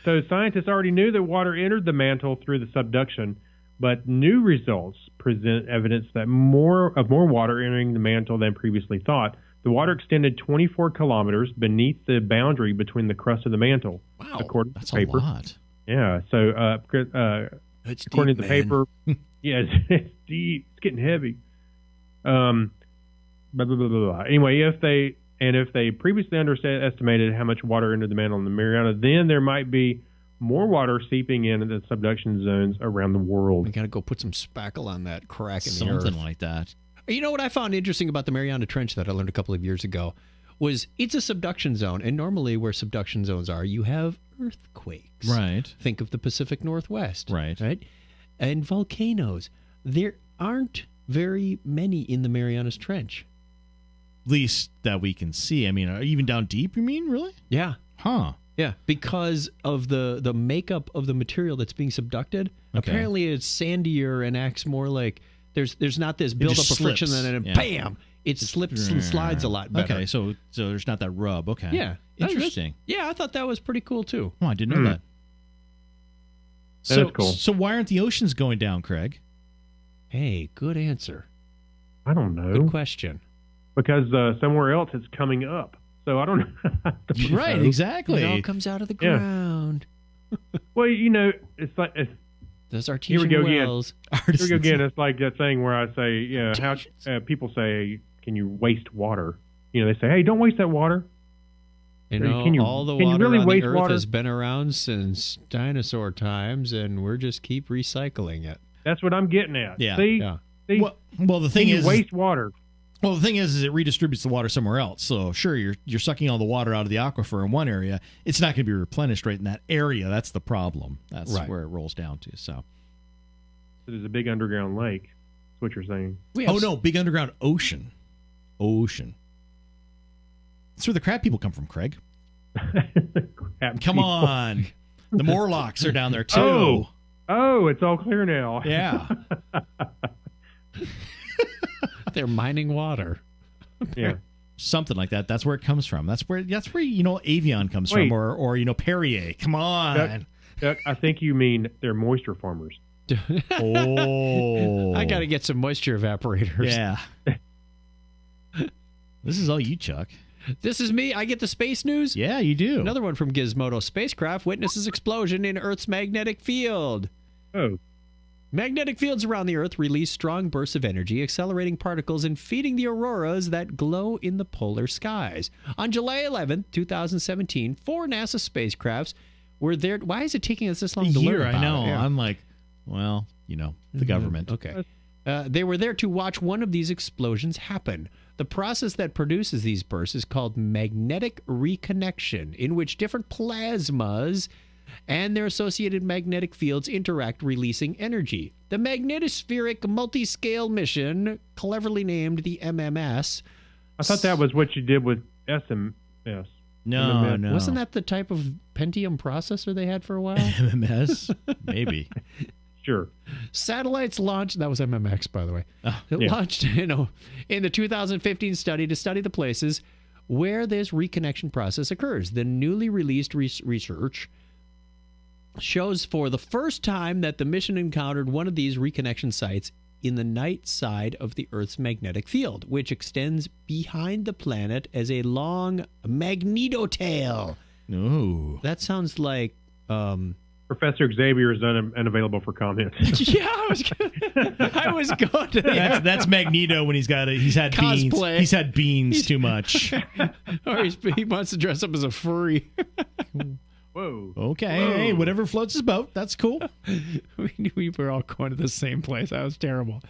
So scientists already knew that water entered the mantle through the subduction, but new results present evidence that more water entering the mantle than previously thought. The water extended 24 kilometers beneath the boundary between the crust of the mantle. Wow, according that's to the paper. a lot. Yeah. So according to the paper, yeah, it's deep. It's getting heavy. Blah, blah, blah, blah, blah. Anyway, if they previously underestimated how much water entered the mantle in the Mariana, then there might be more water seeping in the subduction zones around the world. We got to go put some spackle on that crack in the Something earth. like that. You know what I found interesting about the Mariana Trench that I learned a couple of years ago was it's a subduction zone, and normally where subduction zones are, you have earthquakes. Right. Think of the Pacific Northwest. Right. And volcanoes. There aren't very many in the Marianas Trench. At least that we can see. I mean, even down deep, you mean, really? Yeah. Huh. Yeah, because of the makeup of the material that's being subducted. Okay. Apparently it's sandier and acts more like there's not this buildup just of friction slips. and then Yeah. bam, it slips and slides a lot better. Okay, so there's not that rub. Okay. Yeah. Interesting. Yeah, I thought that was pretty cool too. Oh, I didn't know that. That is cool. So why aren't the oceans going down, Craig? Hey, good answer. I don't know. Good question. Because somewhere else it's coming up. So I don't know. Right, exactly. It all comes out of the Yeah. ground. Well, it's like Those here artesian we go wells. again. Here we go again. It's like that thing where I say, yeah, how people say, "Can you waste water?" You know, they say, "Hey, don't waste that water." You Or know, can you- all the can you water really on the waste earth water? has been around since dinosaur times, and we're just keep recycling it. That's what I'm getting at. Yeah. See, Yeah. see? Well, the thing Can you is, waste water. well, the thing is it redistributes the water somewhere else. So sure, you're sucking all the water out of the aquifer in one area. It's not going to be replenished right in that area. That's the problem. That's Right. where it rolls down to. So. There's a big underground lake. That's what you're saying. Oh no, big underground ocean. Ocean. That's where the crab people come from, Craig. Come on. The Morlocks are down there too. Oh, it's all clear now. Yeah. They're mining water. Yeah. Something like that. That's where it comes from. That's where Avion comes Wait. from, or Perrier. Come on. Duck, I think you mean they're moisture farmers. Oh. I got to get some moisture evaporators. Yeah. This is all you, Chuck. This is me. I get the space news. Yeah, you do. Another one from Gizmodo. Spacecraft witnesses explosion in Earth's magnetic field. Oh. Magnetic fields around the Earth release strong bursts of energy, accelerating particles and feeding the auroras that glow in the polar skies. On July 11th, 2017, 4 NASA spacecrafts were there. Why is it taking us this long to learn about I know. it? Yeah. I'm like, well, the government. Okay. They were there to watch one of these explosions happen. The process that produces these bursts is called magnetic reconnection, in which different plasmas and their associated magnetic fields interact, releasing energy. The Magnetospheric Multiscale Mission, cleverly named the MMS. I thought that was what you did with SMS. No, no. Wasn't that the type of Pentium processor they had for a while? MMS? Maybe. Sure. Satellites launched, that was MMX, by the way. It yeah. launched in the 2015 study to study the places where this reconnection process occurs. The newly released research shows for the first time that the mission encountered one of these reconnection sites in the night side of the Earth's magnetic field, which extends behind the planet as a long magnetotail. Ooh. That sounds like Professor Xavier is unavailable for comments. Yeah, I was going to. That's Magneto when he's had Cosplay. beans. He's had beans too much. Or he wants to dress up as a furry. Whoa. Okay, hey, whatever floats his boat. That's cool. We were all going to the same place. That was terrible.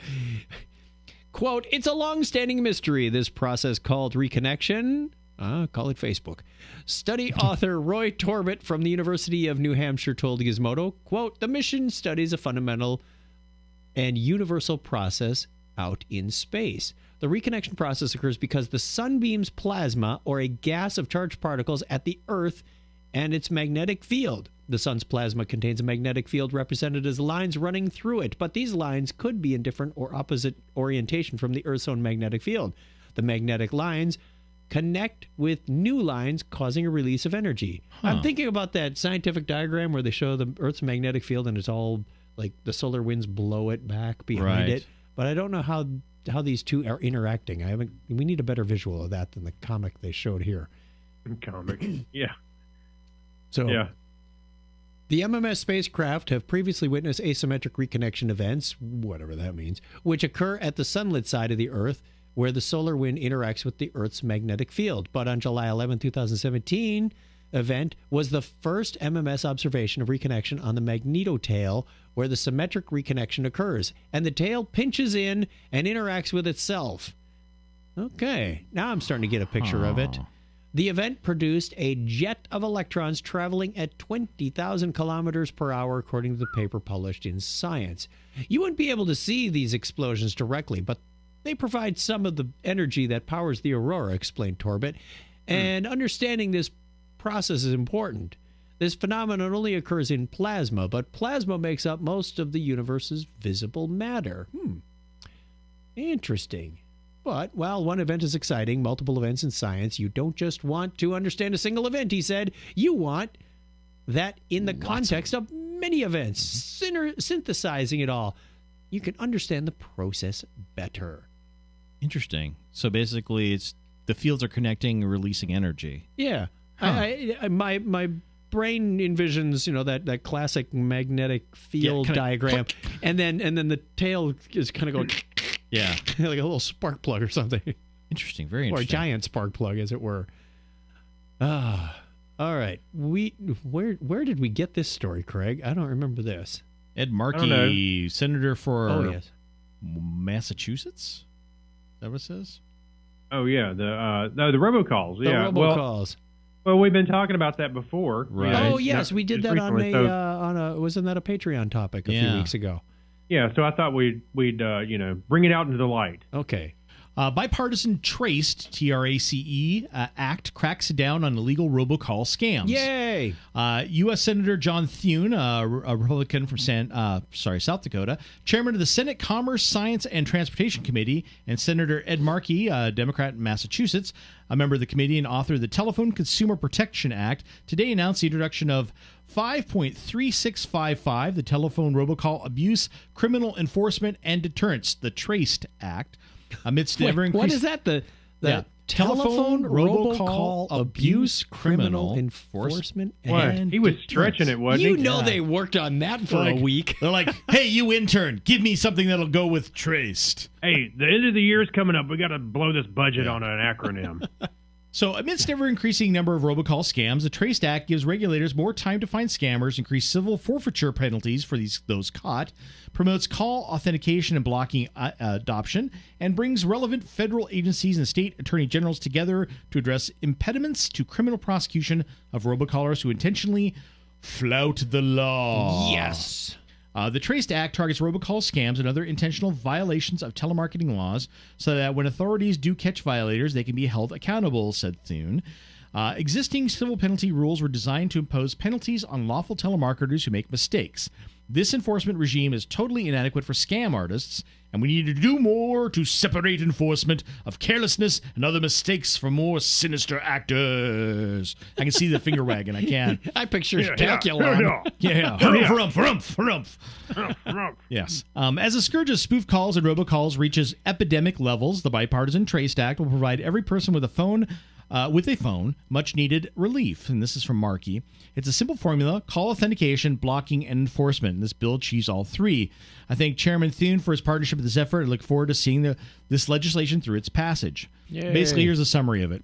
Quote, it's a long-standing mystery, this process called reconnection. Call it Facebook. Study author Roy Torbett from the University of New Hampshire told Gizmodo, quote, the mission studies a fundamental and universal process out in space. The reconnection process occurs because the sun beams plasma, or a gas of charged particles, at the Earth and its magnetic field. The sun's plasma contains a magnetic field represented as lines running through it, but these lines could be in different or opposite orientation from the Earth's own magnetic field. The magnetic lines connect with new lines, causing a release of energy. I'm thinking about that scientific diagram where they show the Earth's magnetic field and it's all like the solar winds blow it back behind it. But I don't know how these two are interacting. We need a better visual of that than the comic they showed here. Comic. Yeah. So yeah. The MMS spacecraft have previously witnessed asymmetric reconnection events, whatever that means, which occur at the sunlit side of the Earth, where the solar wind interacts with the Earth's magnetic field. But on July 11, 2017, event was the first MMS observation of reconnection on the magnetotail, where the symmetric reconnection occurs, and the tail pinches in and interacts with itself. Okay, now I'm starting to get a picture of it. The event produced a jet of electrons traveling at 20,000 kilometers per hour, according to the paper published in Science. You wouldn't be able to see these explosions directly, but they provide some of the energy that powers the aurora, explained Torbett. And understanding this process is important. This phenomenon only occurs in plasma, but plasma makes up most of the universe's visible matter. Interesting. But while one event is exciting, multiple events in science, you don't just want to understand a single event, he said. You want that in the context of many events, synthesizing it all. You can understand the process better. Interesting. So basically, it's the fields are connecting and releasing energy. Yeah. My brain envisions, that classic magnetic field diagram, and then the tail is kind of going, yeah, like a little spark plug or something. Interesting, very or interesting. a giant spark plug, as it were. All right. Where did we get this story, Craig? I don't remember this. Ed Markey, senator for Massachusetts. Is that what it says? Oh yeah, the robocalls. Yeah, robocalls. Well, we've been talking about that before. Right. Oh yes, we did that recently, wasn't that a Patreon topic a few weeks ago? Yeah, so I thought we'd bring it out into the light. Okay. Bipartisan Traced, TRACE, Act cracks down on illegal robocall scams. Yay! U.S. Senator John Thune, a Republican from South Dakota, chairman of the Senate Commerce, Science, and Transportation Committee, and Senator Ed Markey, a Democrat in Massachusetts, a member of the committee and author of the Telephone Consumer Protection Act, today announced the introduction of 5.3655, the Telephone Robocall Abuse, Criminal Enforcement, and Deterrence, the Traced Act. Amidst the ever-increasing... What is that? The Telephone Robocall Abuse, Criminal Enforcement, and he was stretching it, wasn't he? You know they worked on that for a week. They're like, hey, you intern, give me something that'll go with Traced. Hey, the end of the year's coming up. We got to blow this budget on an acronym. So, amidst ever-increasing number of robocall scams, the Traced Act gives regulators more time to find scammers, increase civil forfeiture penalties for those caught, promotes call authentication and blocking adoption, and brings relevant federal agencies and state attorney generals together to address impediments to criminal prosecution of robocallers who intentionally flout the law. Yes. The Traced Act targets robocall scams and other intentional violations of telemarketing laws so that when authorities do catch violators, they can be held accountable, said Thune. Existing civil penalty rules were designed to impose penalties on lawful telemarketers who make mistakes. This enforcement regime is totally inadequate for scam artists, and we need to do more to separate enforcement of carelessness and other mistakes from more sinister actors. I can see the finger wagging. I can. I picture Specula. Yeah. Harumph. Yes. As a scourge of spoof calls and robocalls reaches epidemic levels, the Bipartisan Traced Act will provide every person with a phone with a phone, much needed relief. And this is from Markey. It's a simple formula: call authentication, blocking, and enforcement. And this bill achieves all three. I thank Chairman Thune for his partnership with this effort. I look forward to seeing this legislation through its passage. Yay. Basically, here's a summary of it.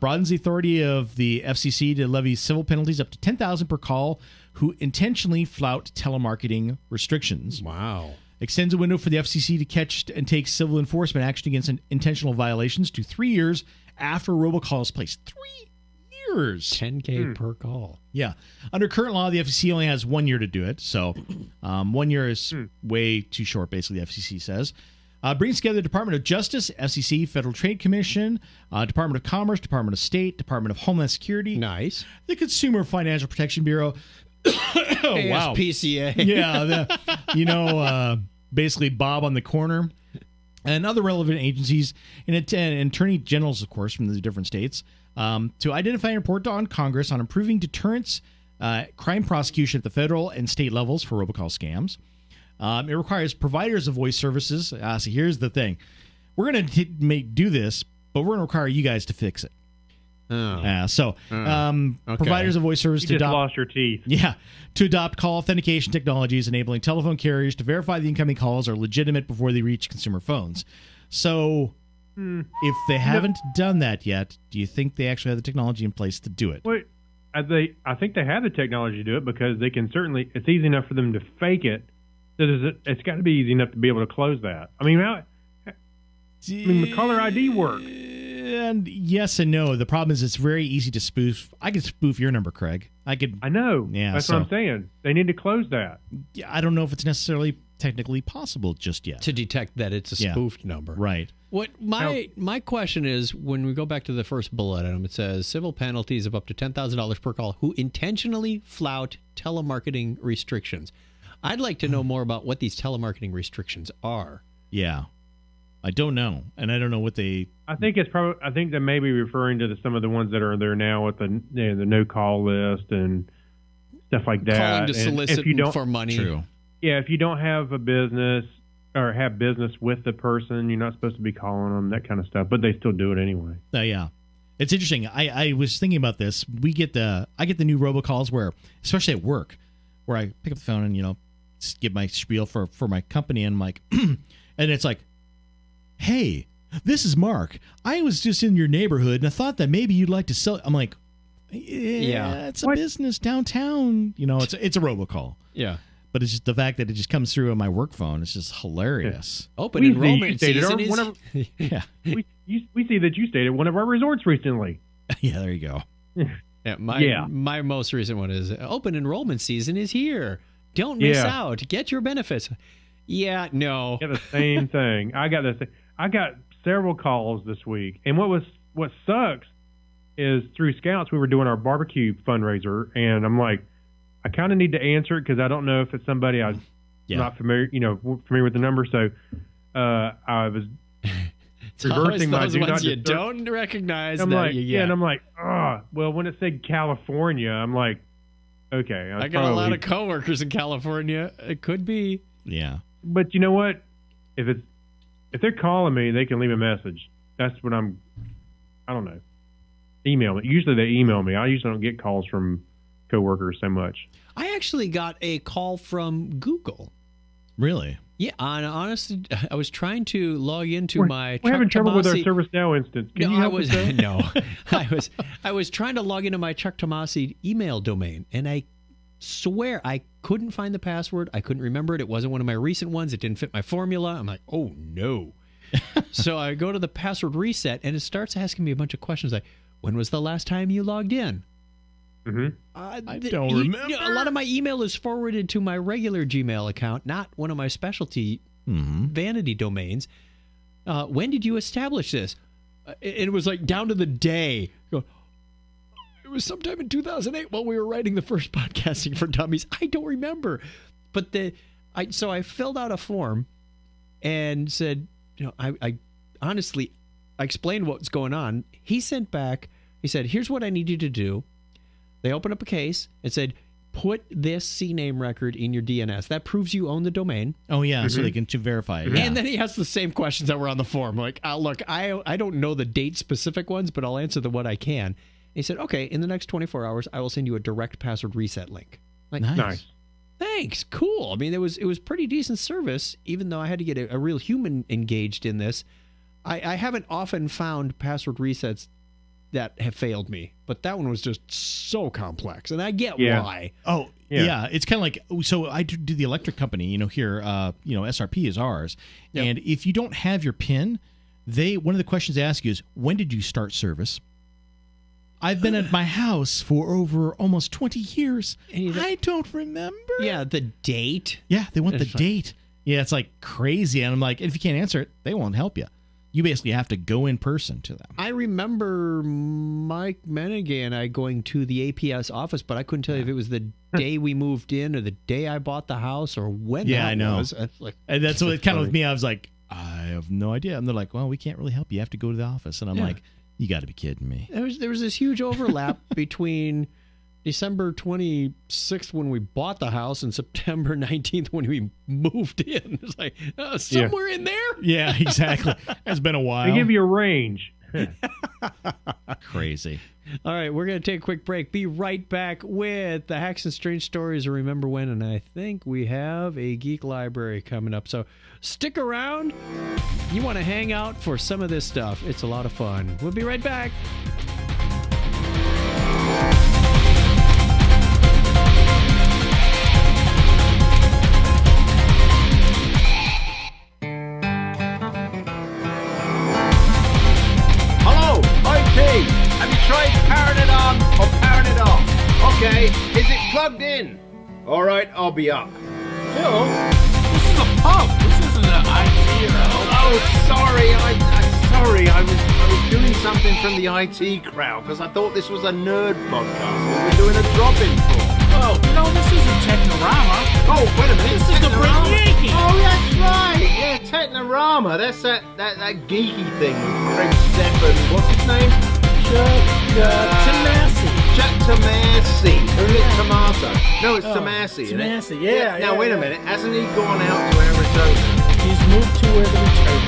Broadens the authority of the FCC to levy civil penalties up to $10,000 per call who intentionally flout telemarketing restrictions. Wow. Extends a window for the FCC to catch and take civil enforcement action against intentional violations to 3 years after a robocall is placed. 3 years. $10K per call. Yeah. Under current law, the FCC only has 1 year to do it. So 1 year is way too short, basically, the FCC says. Brings together the Department of Justice, FCC, Federal Trade Commission, Department of Commerce, Department of State, Department of Homeland Security. Nice. The Consumer Financial Protection Bureau. Wow. ASPCA. Yeah. Basically Bob on the corner. And other relevant agencies and attorney generals, of course, from the different states, to identify and report on Congress on improving deterrence, crime prosecution at the federal and state levels for robocall scams. It requires providers of voice services. So here's the thing. We're going to do this, but we're going to require you guys to fix it. Providers of voice service You to just adopt... lost your teeth. Yeah, to adopt call authentication technologies, enabling telephone carriers to verify the incoming calls are legitimate before they reach consumer phones. So if they haven't done that yet, do you think they actually have the technology in place to do it? Wait, I think they have the technology to do it because they can certainly. It's easy enough for them to fake it. It's got to be easy enough to be able to close that. I mean, the caller ID works. And yes and no. The problem is it's very easy to spoof. I could spoof your number, Craig. I know. Yeah, that's what I'm saying. They need to close that. Yeah, I don't know if it's necessarily technically possible just yet to detect that it's a spoofed number. Right. What my question is, when we go back to the first bullet item, it says civil penalties of up to $10,000 per call who intentionally flout telemarketing restrictions. I'd like to know more about what these telemarketing restrictions are. Yeah. I don't know. And I don't know what they... I think they may be referring to some of the ones that are there now with the no-call list and stuff like that. Calling to solicit for money. True. Yeah, if you don't have a business or have business with the person, you're not supposed to be calling them, that kind of stuff. But they still do it anyway. Yeah. It's interesting. I was thinking about this. I get the new robocalls where, especially at work, where I pick up the phone and, give my spiel for my company, and I'm like, and it's like, hey, this is Mark. I was just in your neighborhood and I thought that maybe you'd like to sell. I'm like, yeah, it's a business downtown. It's a robocall. Yeah. But it's just the fact that it just comes through on my work phone. It's just hilarious. Yeah. Open enrollment season is... Yeah. We see that you stayed at one of our resorts recently. Yeah, there you go. My most recent one is open enrollment season is here. Don't miss out. Get your benefits. Yeah, no. Yeah, the same thing. I got several calls this week, and what sucks is through Scouts we were doing our barbecue fundraiser, and I'm like, I kind of need to answer it because I don't know if it's somebody I'm not familiar with the number. So I was reversing my do not you don't recognize. I'm like, and I'm like, well, when it said California, I'm like, okay. I got a lot of coworkers in California. It could be. Yeah. But you know what? If they're calling me, they can leave a message. That's what I don't know. Email me. Usually they email me. I usually don't get calls from coworkers so much. I actually got a call from Google. Really? Yeah, honestly, I was trying to log into my. We're having trouble with our ServiceNow instance. Can you help us out? No, I was trying to log into my Chuck Tomasi email domain, and I swear I couldn't find the password. I couldn't remember it. It wasn't one of my recent ones. It didn't fit my formula. I'm like, oh no. So I go to the password reset, and it starts asking me a bunch of questions like, when was the last time you logged in? Mm-hmm. I don't remember. A lot of my email is forwarded to my regular Gmail account, not one of my specialty vanity domains. When did you establish this? It was like down to the day. It was sometime in 2008 while we were writing the first Podcasting for Dummies. I don't remember. But so I filled out a form and said, I honestly, I explained what's going on. He sent back, he said, here's what I need you to do. They opened up a case and said, put this CNAME record in your DNS. That proves you own the domain. Oh, yeah, so they can verify it. Yeah. And then he has the same questions that were on the form. Like, look, I don't know the date-specific ones, but I'll answer what I can. And he said, okay, in the next 24 hours, I will send you a direct password reset link. Like, Nice. Thanks. Cool. I mean, it was pretty decent service, even though I had to get a real human engaged in this. I haven't often found password resets that have failed me, but that one was just so complex, and I get why. Oh, yeah. It's kind of like, so I do the electric company, here, SRP is ours. Yep. And if you don't have your PIN, one of the questions they ask you is, when did you start service? I've been at my house for over almost 20 years. I don't remember. Yeah, the date. Yeah, they want the date. Yeah, it's like crazy. And I'm like, if you can't answer it, they won't help you. You basically have to go in person to them. I remember Mike Menegay and I going to the APS office, but I couldn't tell you if it was the day we moved in or the day I bought the house or when that I know. was. And that's what it kind of with me. I was like, I have no idea. And they're like, well, we can't really help you. You have to go to the office. And I'm like, you got to be kidding me. There was this huge overlap between December 26th when we bought the house and September 19th when we moved in. It's like, somewhere in there? Yeah, exactly. It's been a while. They give you a range. Crazy. All right, we're going to take a quick break. Be right back with the Hacks and Strange Stories of Remember When, and I think we have a Geek Library coming up. So stick around. You want to hang out for some of this stuff. It's a lot of fun. We'll be right back. Hello, IT. Have you tried powering it on or powering it off? Okay, is it plugged in? All right, I'll be up. Phil, this is a pub. This isn't an IT or Oh, sorry. I was doing something from the IT crowd because I thought this was a nerd podcast we were doing a drop-in for. Oh, this isn't Technorama. Oh, wait a minute. This is the Brit Yankee. Oh, that's right. Yeah, Technorama. That's that geeky thing with Craig Stefan. What's his name? Tomasi. Jack Tomasi. Or is it Tomato? No, it's Tomasi. Tomasi, yeah. Now, wait a minute. Hasn't he gone out to Arizona? He's moved to where the return.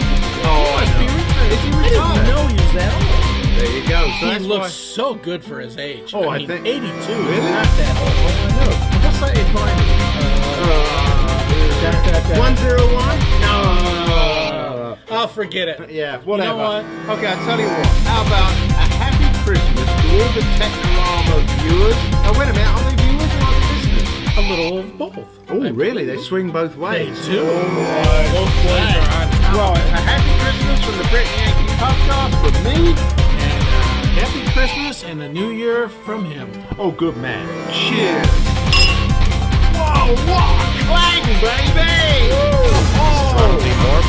Oh, I know. Is he I retired? didn't know he was that old. There you go. So He that's looks why... so good for his age. Oh, I mean, think 82 Really? is not that old. I know. What's that in mind? 101? No. I'll forget it. Yeah, whatever. You know what? Okay, I'll tell you what. How about a happy Christmas to all the Technorama viewers? Oh, wait a minute. Are they viewers or are they listeners? A little of both. Oh, really? They swing both ways. They do. Both boys are on. Well, a happy Christmas from the Brit Yankee podcast from me. And happy Christmas and a new year from him. Oh, good man. Cheers. Whoa, what? Clang, baby! Ronald D. Moore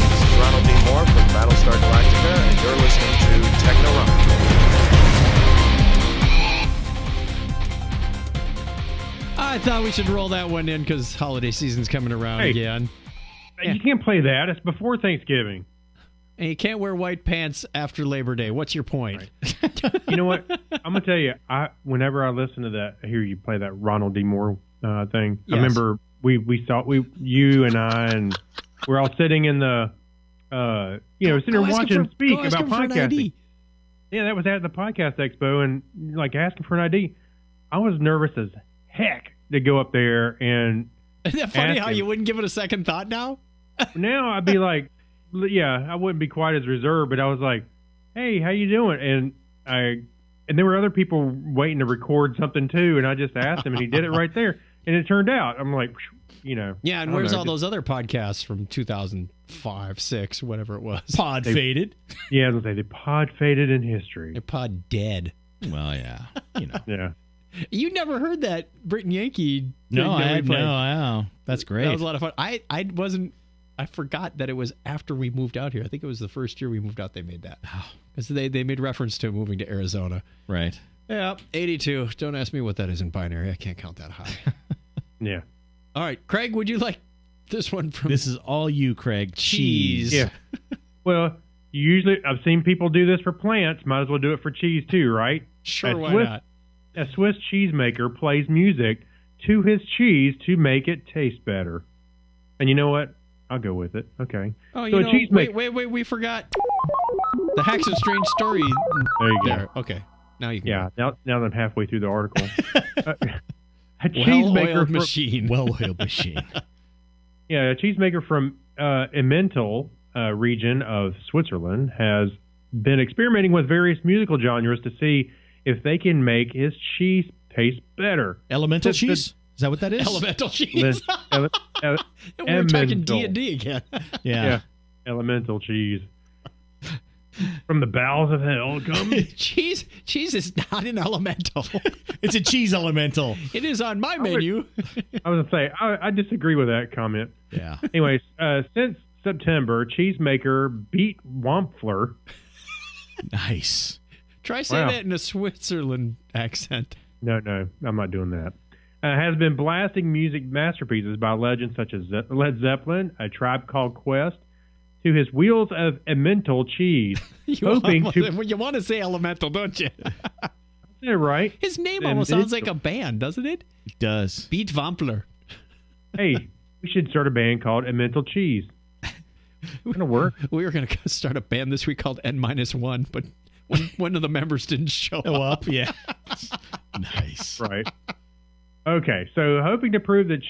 This is Ronald D. Moore from Battlestar Galactica, and you're listening to Technorama. I thought we should roll that one in because holiday season's coming around again. You can't play that. It's before Thanksgiving. And you can't wear white pants after Labor Day. What's your point? Right. You know what? I'm gonna tell you. Whenever I listen to that, I hear you play that Ronald D. Moore thing. Yes. I remember you and I, and we're all sitting in the, sitting there watching him speak about podcasting. Yeah, that was at the podcast expo, and like asking for an ID. I was nervous as heck to go up there and. Isn't that funny how him. you wouldn't give it a second thought now? Now I'd be like, yeah, I wouldn't be quite as reserved, but I was like, hey, how you doing? And there were other people waiting to record something too, and I just asked him, and he did it right there, and it turned out. I'm like, Yeah, and where's all those other podcasts from 2005, 6, whatever it was? Pod faded. Yeah, I was gonna say they pod faded in history. They're pod dead. Well, yeah, Yeah. You never heard that Brit Yankee? No, I know. That's great. That was a lot of fun. I forgot that it was after we moved out here. I think it was the first year we moved out they made that. Because they made reference to moving to Arizona. Right. Yeah, 82. Don't ask me what that is in binary. I can't count that high. Yeah. All right, Craig, would you like this one from... This is all you, Craig. Cheese. Yeah. Well, usually I've seen people do this for plants. Might as well do it for cheese too, right? Sure, why not? A Swiss cheesemaker plays music to his cheese to make it taste better. And you know what? I'll go with it. Okay. Oh, so you know, wait, we forgot the Hacks and Strange Story. There you go. Okay. Now you can. Yeah. Now that I'm halfway through the article. A well-oiled machine. Well-oiled machine. Yeah, a cheesemaker from Emmental region of Switzerland has been experimenting with various musical genres to see if they can make his cheese taste better. Elemental cheese? Is that what that is? Elemental cheese. We're talking D&D again. Yeah. Elemental cheese. From the bowels of hell comes cheese is not an elemental. It's a cheese elemental. It is on my menu. I was going to say, I disagree with that comment. Yeah. Anyways, since September, cheesemaker Beat Wampler. Nice. Try saying that in a Switzerland accent. No, I'm not doing that. Has been blasting music masterpieces by legends such as Led Zeppelin, A Tribe Called Quest, to his wheels of Emmental cheese. You want to say elemental, don't you? Is that right? His name almost sounds like a band, doesn't it? It does. Beat Wampler. Hey, we should start a band called Emmental Cheese. It's going to work. We were going to start a band this week called N-1, but one of the members didn't show up. Yeah. Nice. Right. Okay, so hoping to prove that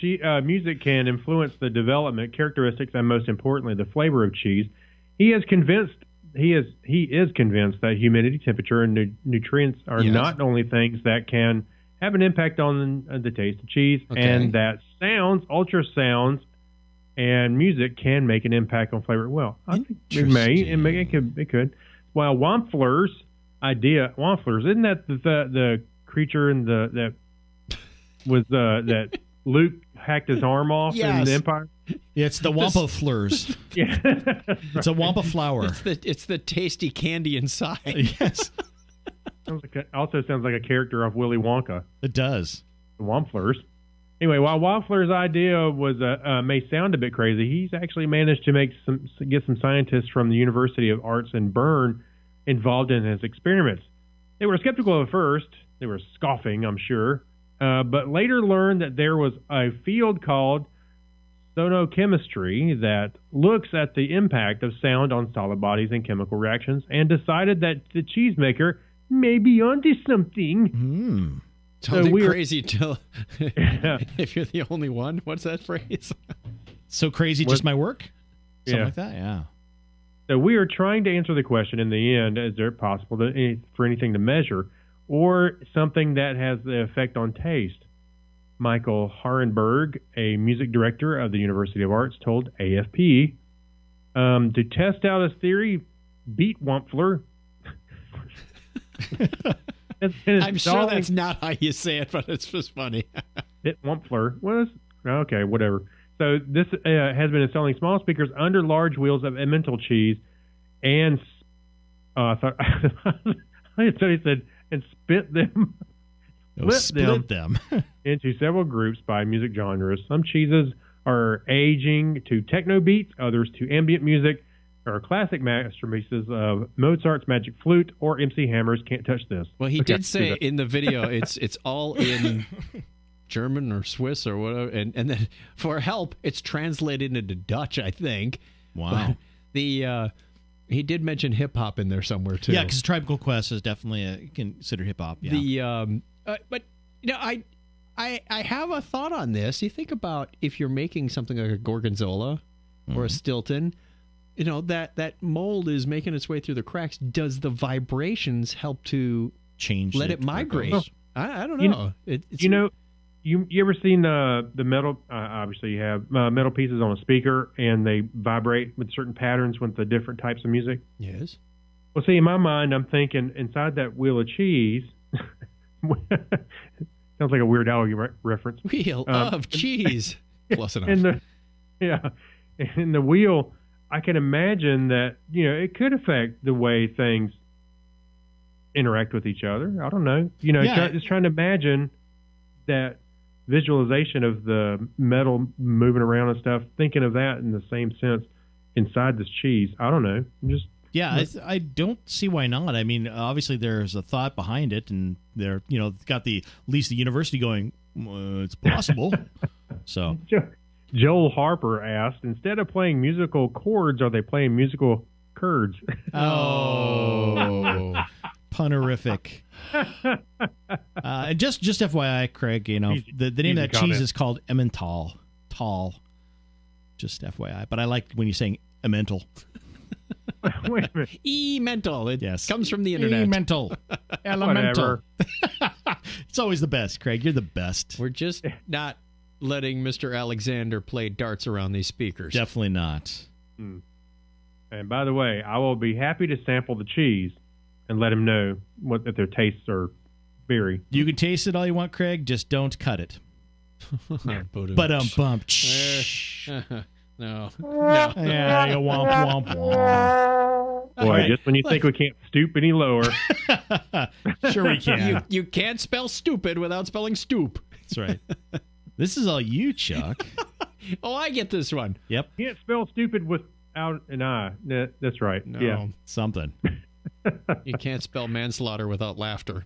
music can influence the development, characteristics, and most importantly, the flavor of cheese, he is convinced that humidity, temperature, and nutrients are not only things that can have an impact on the taste of cheese, and that sounds, ultrasounds, and music can make an impact on flavor. Well, I think it could. Well, Wampler's idea, isn't that the creature in that Luke hacked his arm off in the Empire? Yeah, it's the Wampa Flurs. Yeah. It's a Wampa flower. It's the tasty candy inside. Yes. Also sounds like a character of Willy Wonka. It does. The Wampler's. Anyway, while Wampler's idea was may sound a bit crazy, he's actually managed to get some scientists from the University of Arts in Bern involved in his experiments. They were skeptical at first. They were scoffing, I'm sure. But later learned that there was a field called sonochemistry that looks at the impact of sound on solid bodies and chemical reactions, and decided that the cheesemaker may be onto something. Sounding crazy till if you're the only one. What's that phrase? So crazy, just my work? Something like that, yeah. So we are trying to answer the question in the end, is there possible for anything to measure or something that has the effect on taste? Michael Harenberg, a music director of the University of Arts, told AFP to test out his theory, Beat Wampler. I'm sure that's not how you say it, but it's just funny. Beat Wampler. Okay, whatever. So this has been installing small speakers under large wheels of Emmental cheese, and I thought he said, and split them into several groups by music genres. Some cheeses are aging to techno beats, others to ambient music, or classic masterpieces of Mozart's Magic Flute or MC Hammer's Can't Touch This. Well, he did say in the video it's all in German or Swiss or whatever, and then for help it's translated into Dutch, I think. Wow. But he did mention hip hop in there somewhere too. Yeah, because Tribe Called Quest is definitely considered hip hop. Yeah. But I have a thought on this. You think about if you're making something like a Gorgonzola or a Stilton, that mold is making its way through the cracks. Does the vibrations help to let it migrate? I don't know. You ever seen the metal? Obviously, you have metal pieces on a speaker, and they vibrate with certain patterns with the different types of music. Yes. Well, see, in my mind, I'm thinking inside that wheel of cheese. Sounds like a Weird Al reference. Wheel of cheese. Close enough. In the wheel, I can imagine that it could affect the way things interact with each other. I don't know. Just trying to imagine that visualization of the metal moving around and stuff, thinking of that in the same sense inside this cheese. I don't know. I'm just Yeah, I don't see why not. I mean, obviously there's a thought behind it, and they're got at least the university going, it's possible. So Joel Harper asked, instead of playing musical chords, are they playing musical curds? Oh, punerific. And just FYI, Craig, the name of that cheese is called Emmental. Tall. Just FYI. But I like when you're saying Emmental. Wait a minute. E-mental. It comes from the internet. E-mental. Elemental. It's always the best, Craig. You're the best. We're just not letting Mr. Alexander play darts around these speakers. Definitely not. And by the way, I will be happy to sample the cheese and let him know if their tastes are very. You can taste it all you want, Craig. Just don't cut it. But bump. No. Yeah, you womp womp. Boy, just when you think we can't stoop any lower. Sure we can. You can't spell stupid without spelling stoop. That's right. This is all you, Chuck. Oh, I get this one. Yep. You can't spell stupid without an I. That's right. No. Yeah. Something. You can't spell manslaughter without laughter.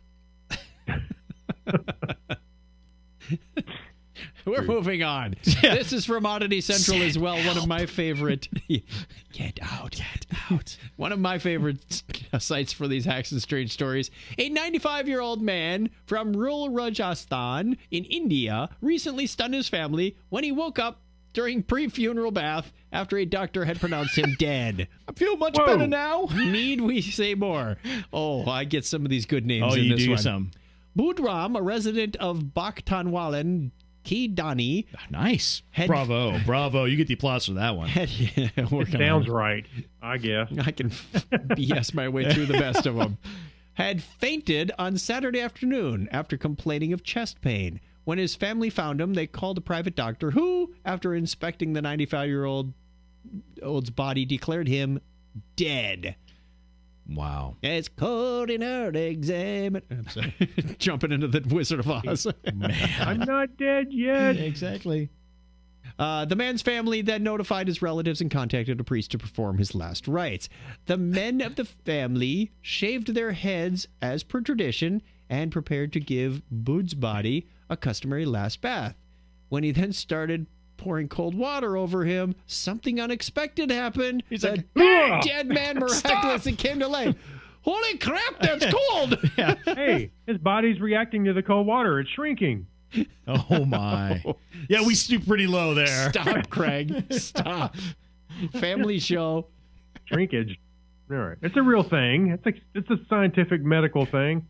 We're moving on. This is from Oddity Central as well. One of my favorite. Get out. One of my favorite sites for these hacks and strange stories. A 95-year-old man from rural Rajasthan in India recently stunned his family when he woke up during pre-funeral bath after a doctor had pronounced him dead. I feel much better now. Need we say more? Oh, I get some of these good names in you this do one. some. Budram, a resident of Bakhtanwalan, Kidani. Nice. Bravo. You get the applause for that one. Sounds right, I guess. I can BS my way through the best of them. Had fainted on Saturday afternoon after complaining of chest pain. When his family found him, they called a private doctor who, after inspecting the 95-year-old's body, declared him dead. Wow. It's cold in our exam. I'm sorry. Jumping into the Wizard of Oz. Man. I'm not dead yet. Exactly. The man's family then notified his relatives and contacted a priest to perform his last rites. The men of the family shaved their heads as per tradition and prepared to give Bud's body a customary last bath. When he then started pouring cold water over him, something unexpected happened. He's the like, dead man miraculously came to life. Holy crap, that's cold! Yeah. Hey, his body's reacting to the cold water. It's shrinking. Oh, my. Yeah, we stoop pretty low there. Stop, Craig. Stop. Family show. Shrinkage. All right. It's a real thing. It's a scientific medical thing.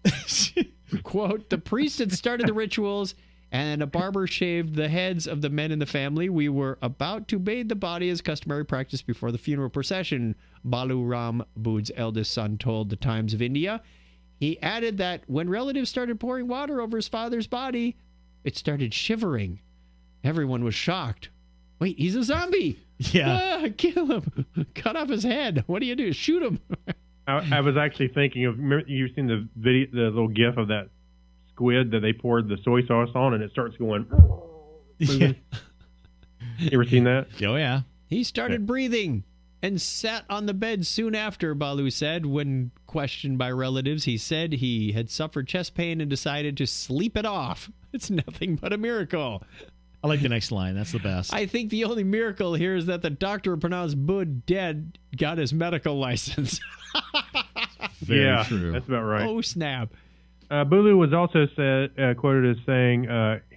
Quote, the priest had started the rituals and a barber shaved the heads of the men in the family. We were about to bathe the body as customary practice before the funeral procession, Balu Ram Bud's eldest son told the Times of India. He added that when relatives started pouring water over his father's body, it started shivering. Everyone was shocked. Wait, he's a zombie. Yeah. Kill him. Cut off his head. What do? Shoot him. I was actually thinking of, you've seen the video, the little gif of that squid that they poured the soy sauce on and it starts going. Yeah. You ever seen that? Oh, yeah. He started breathing and sat on the bed soon after, Balu said. When questioned by relatives, he said he had suffered chest pain and decided to sleep it off. It's nothing but a miracle. I like the next line. That's the best. I think the only miracle here is that the doctor who pronounced Bud dead got his medical license. Very true. That's about right. Oh, snap. Bulu was also quoted as saying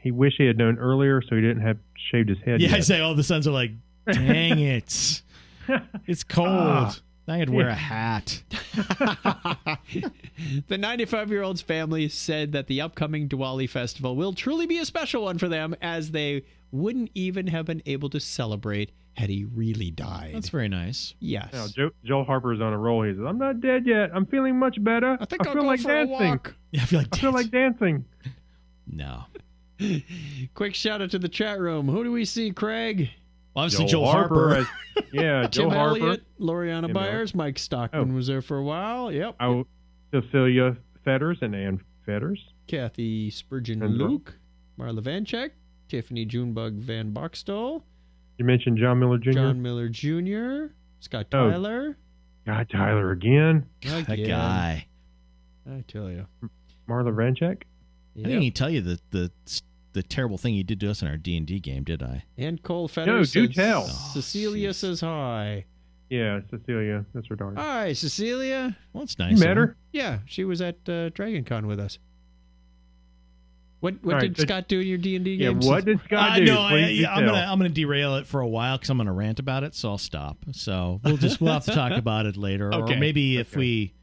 he wished he had known earlier so he didn't have shaved his head Yeah, yet. I say all the sons are like, dang it. It's cold. I had to wear a hat. The 95-year-old's family said that the upcoming Diwali festival will truly be a special one for them, as they wouldn't even have been able to celebrate had he really died. That's very nice. Yes. Now, Joel Harper's on a roll. He says, I'm not dead yet. I'm feeling much better. I think I'll feel go like for dancing. a walk. Yeah, I feel like dancing. No. Quick shout out to the chat room. Who do we see, Craig? Obviously, Joel Harper. Yeah, Tim Joel Harper. Elliott, Loriana Tim Byers, Mike Stockman was there for a while. Yep. Cecilia Fetters and Ann Fetters. Kathy Spurgeon And Luke, Marla Vanchek, Tiffany Junebug Van Boxstall. You mentioned John Miller Jr.? John Miller Jr., Scott Oh. Tyler. God, Tyler again. That guy. I tell you. Marla Ranchek? I didn't even tell you the terrible thing he did to us in our D&D game, did I? And Cole Fetter No, do says, tell. Cecilia says hi. Yeah, Cecilia. That's her daughter. Hi, Cecilia. Well, it's nice. You met her? Yeah, she was at Dragon Con with us. What right, did Scott do in your D&D Yeah, games? what did Scott do? No, Please I'm tell. gonna derail it for a while because I'm gonna rant about it. So I'll stop. So we'll have to talk about it later, Okay. or maybe if we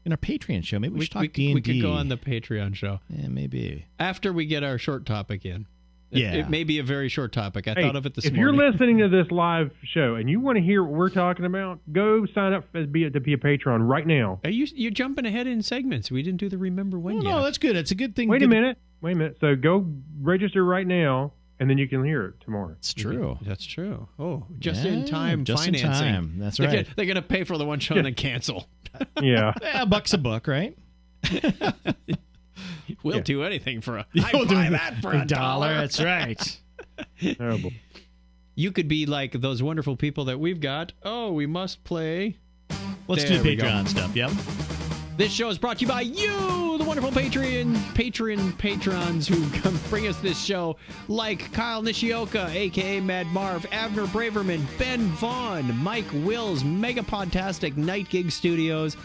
in our Patreon show, maybe we should talk D&D. We could go on the Patreon show. Yeah, maybe After we get our short topic in. Yeah. It may be a very short topic. I thought of it this if morning. you're listening to this live show and you want to hear what we're talking about, go sign up to be a patron right now. Are you're jumping ahead in segments. We didn't do the Remember When yet. No, that's good. It's a good thing. Wait a minute. So go register right now, and then you can hear it tomorrow. It's true. That's true. Oh, just in time just financing. in time. That's right. They're going to pay for the one show and then cancel. Yeah. $1 a book, right? We'll do anything for a. We'll I'd do buy that for $1. That's right. Terrible. You could be like those wonderful people that we've got. Oh, we must play. Let's There do we Patreon go. stuff. Yep. This show is brought to you by you, the wonderful patrons who come bring us this show, like Kyle Nishioka, a.k.a. Mad Marv, Abner Braverman, Ben Vaughn, Mike Wills, Megapodtastic, Night Gig Studios,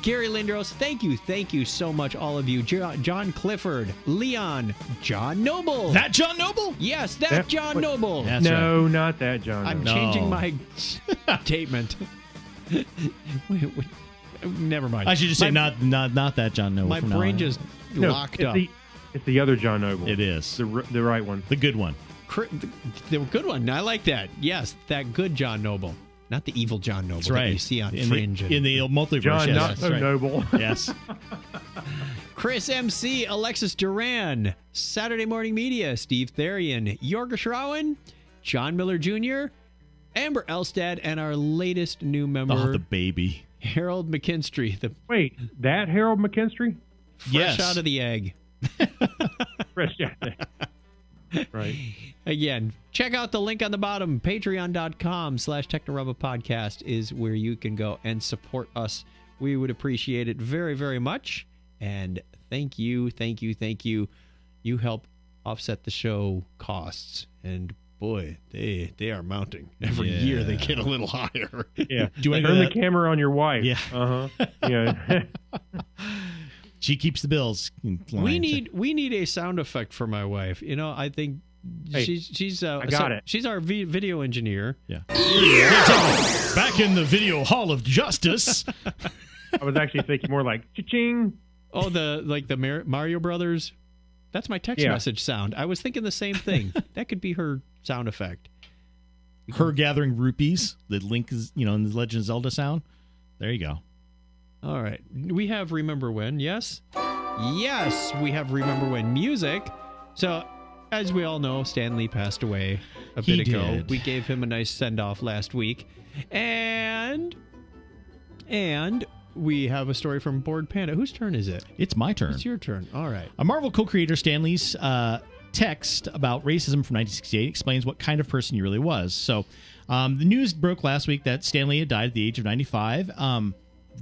Gary Lindros. Thank you so much, all of you. John Clifford, Leon, John Noble. That John Noble? Yes, that John Noble. That's no, not that John. I'm Noble. changing my statement. wait. Never mind. I should just say not that John Noble. My from now brain on. just No, locked it's up. It's the other John Noble. It is the right one. the good one. The good one. I like that. Yes, that good John Noble. Not the evil John Noble That's right. that you see on in Fringe. in the multiverse. John, yes, not that's so right. noble. Yes. Chris MC, Alexis Duran, Saturday Morning Media, Steve Therian, Jorga Schrauen, John Miller Jr., Amber Elstad, and our latest new member, Oh, the baby. Harold McKinstry, the Wait, that Harold McKinstry? fresh out of the egg. Fresh out of the egg. Right. Again, check out the link on the bottom. Patreon.com/Technorama Podcast is where you can go and support us. We would appreciate it very, very much. And thank you. You help offset the show costs. And boy, they are mounting. Every year they get a little higher. Yeah. Do you Turn the camera on your wife. Yeah. Uh-huh. Yeah. She keeps the bills. in line. We need a sound effect for my wife. You know, I think Hey, she's I got it. She's our video engineer. Yeah. Back in the video hall of justice. I was actually thinking more like cha-ching. Oh, the Mario Brothers. That's my text message sound. I was thinking the same thing. That could be her sound effect. Her gathering rupees. The Link is, in the Legend of Zelda sound. There you go. All right. We have Remember When, yes? Yes, we have Remember When music. So, as we all know, Stan Lee passed away a bit ago. did. We gave him a nice send-off last week. And we have a story from Bored Panda. Whose turn is it? It's my turn. It's your turn. All right. A Marvel co-creator, Stan Lee's text about racism from 1968 explains what kind of person he really was. So, the news broke last week that Stan Lee had died at the age of 95.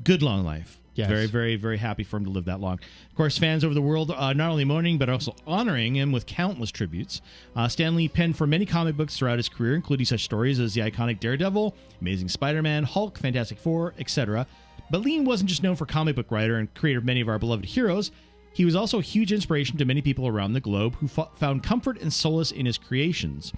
Good long life. Yes. Very, very, very happy for him to live that long. Of course, fans over the world not only mourning, but also honoring him with countless tributes. Stan Lee penned for many comic books throughout his career, including such stories as the iconic Daredevil, Amazing Spider-Man, Hulk, Fantastic Four, etc. But Lee wasn't just known for comic book writer and creator of many of our beloved heroes. He was also a huge inspiration to many people around the globe who found comfort and solace in his creations.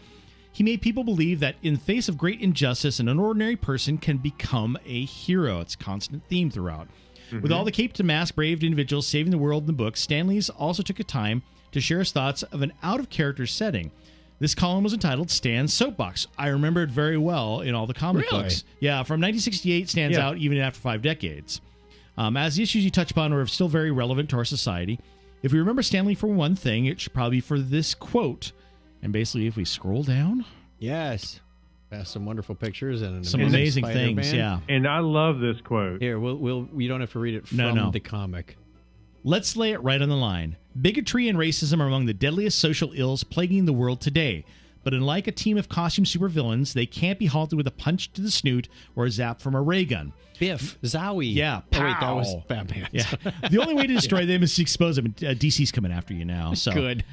He made people believe that in the face of great injustice, an ordinary person can become a hero. It's a constant theme throughout. Mm-hmm. With all the cape to mask braved individuals saving the world in the book, Stan Lee also took a time to share his thoughts of an out-of-character setting. This column was entitled Stan's Soapbox. I remember it very well in all the comic books. Yeah, from 1968 stands out even after 5 decades. As the issues you touch upon are still very relevant to our society, if we remember Stan Lee for one thing, it should probably be for this quote. And basically, if we scroll down... Yes. Past some wonderful pictures and some amazing things, yeah. And I love this quote. Here, we don't have to read it from the comic. Let's lay it right on the line. Bigotry and racism are among the deadliest social ills plaguing the world today. But unlike a team of costume supervillains, they can't be halted with a punch to the snoot or a zap from a ray gun. Biff, Zowie. Yeah. Oh, wait, that was Batman. Yeah. The only way to destroy them is to expose them. DC's coming after you now. So Good.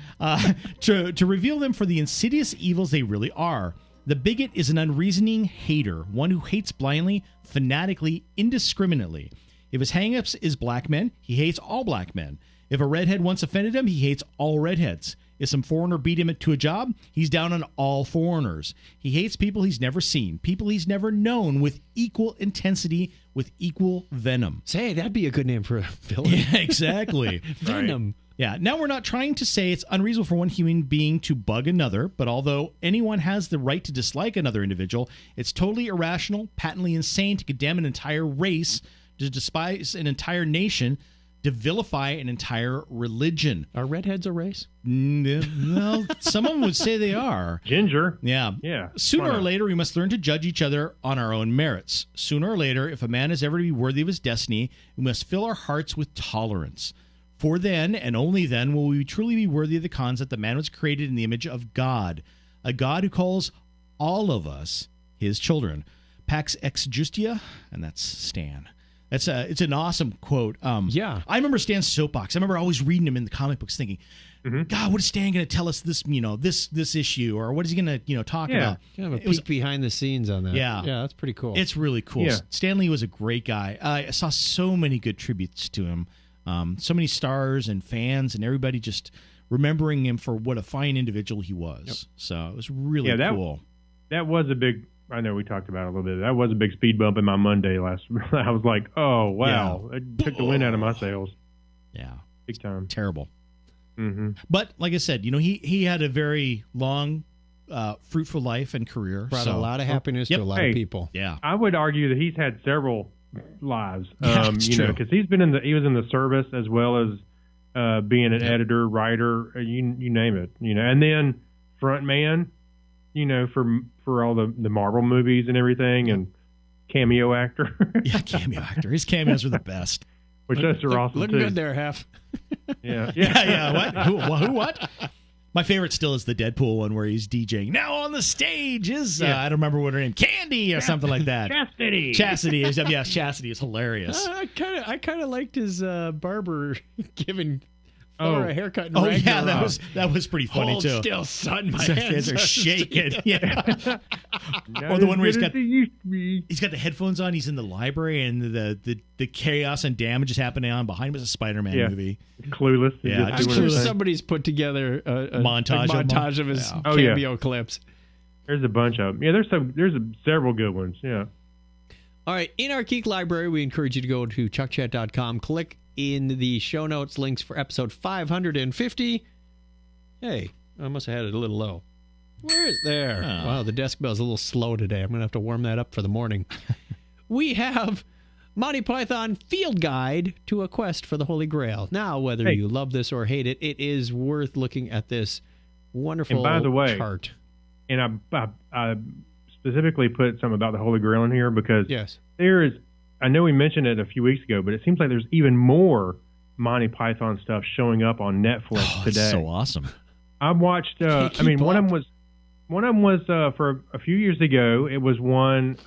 To reveal them for the insidious evils they really are. The bigot is an unreasoning hater, one who hates blindly, fanatically, indiscriminately. If his hang-ups is black men, he hates all black men. If a redhead once offended him, he hates all redheads. If some foreigner beat him to a job, he's down on all foreigners. He hates people he's never seen, people he's never known, with equal intensity, with equal venom. Say, that'd be a good name for a villain. Yeah, exactly. Venom. Yeah. Now, we're not trying to say it's unreasonable for one human being to bug another, but although anyone has the right to dislike another individual, it's totally irrational, patently insane to condemn an entire race, to despise an entire nation, to vilify an entire religion. Are redheads a race? Well, some of them would say they are. Ginger. Yeah. Yeah. Sooner or later, we must learn to judge each other on our own merits. Sooner or later, if a man is ever to be worthy of his destiny, we must fill our hearts with tolerance. For then, and only then, will we truly be worthy of the concept that man was created in the image of God, a God who calls all of us his children. Pax ex justia, and that's Stan. It's an awesome quote. Yeah. I remember Stan's soapbox. I remember always reading him in the comic books thinking, God, what is Stan going to tell us this issue, or what is he going to talk about? Kind of a peek behind the scenes on that. Yeah. Yeah, that's pretty cool. It's really cool. Yeah. Stan Lee was a great guy. I saw so many good tributes to him. So many stars and fans and everybody just remembering him for what a fine individual he was. Yep. So it was really cool. That was a big, I know we talked about it a little bit. That was a big speed bump in my Monday last. I was like, oh, wow. Yeah. It took the wind out of my sails. Yeah. Big time. Terrible. Mm-hmm. But like I said, he had a very long, fruitful life and career. Brought a lot of happiness to a lot of people. Yeah. I would argue that he's had several lives. Yeah, it's true. Because he was in the service as well as being an editor, writer, you name it. And then front man, for all the Marvel movies and everything, and cameo actor. Yeah, cameo actor. His cameos were the best. Which those are awesome Looking too. good there, Hef. Yeah. What? Who? What? My favorite still is the Deadpool one where he's DJing. Now on the stage is I don't remember what her name, Candy or something like that. Chastity. Yes, Chastity is hilarious. I kind of liked his barber giving Thor a haircut. Oh yeah, that was pretty funny Hold too. Still, son, my hands are shaking. Yeah. Or the one where he's got the headphones on. He's in the library and the chaos and damage is happening on behind him. Is a Spider-Man movie. Clueless. Yeah, I'm sure somebody's put together a montage of his cameo clips. There's a bunch of them. Yeah, there's several good ones. Yeah. All right, in our Geek Library, we encourage you to go to chuckchat.com, click in the show notes links for episode 550. Hey, I must have had it a little low. Where is there? Oh. Wow, the desk bell's a little slow today. I'm going to have to warm that up for the morning. We have Monty Python Field Guide to a Quest for the Holy Grail. Now, whether you love this or hate it, it is worth looking at this wonderful and by the way, chart. And I specifically put something about the Holy Grail in here because there is, I know we mentioned it a few weeks ago, but it seems like there's even more Monty Python stuff showing up on Netflix today. That's so awesome. I watched. One of them was for a few years ago. It was one.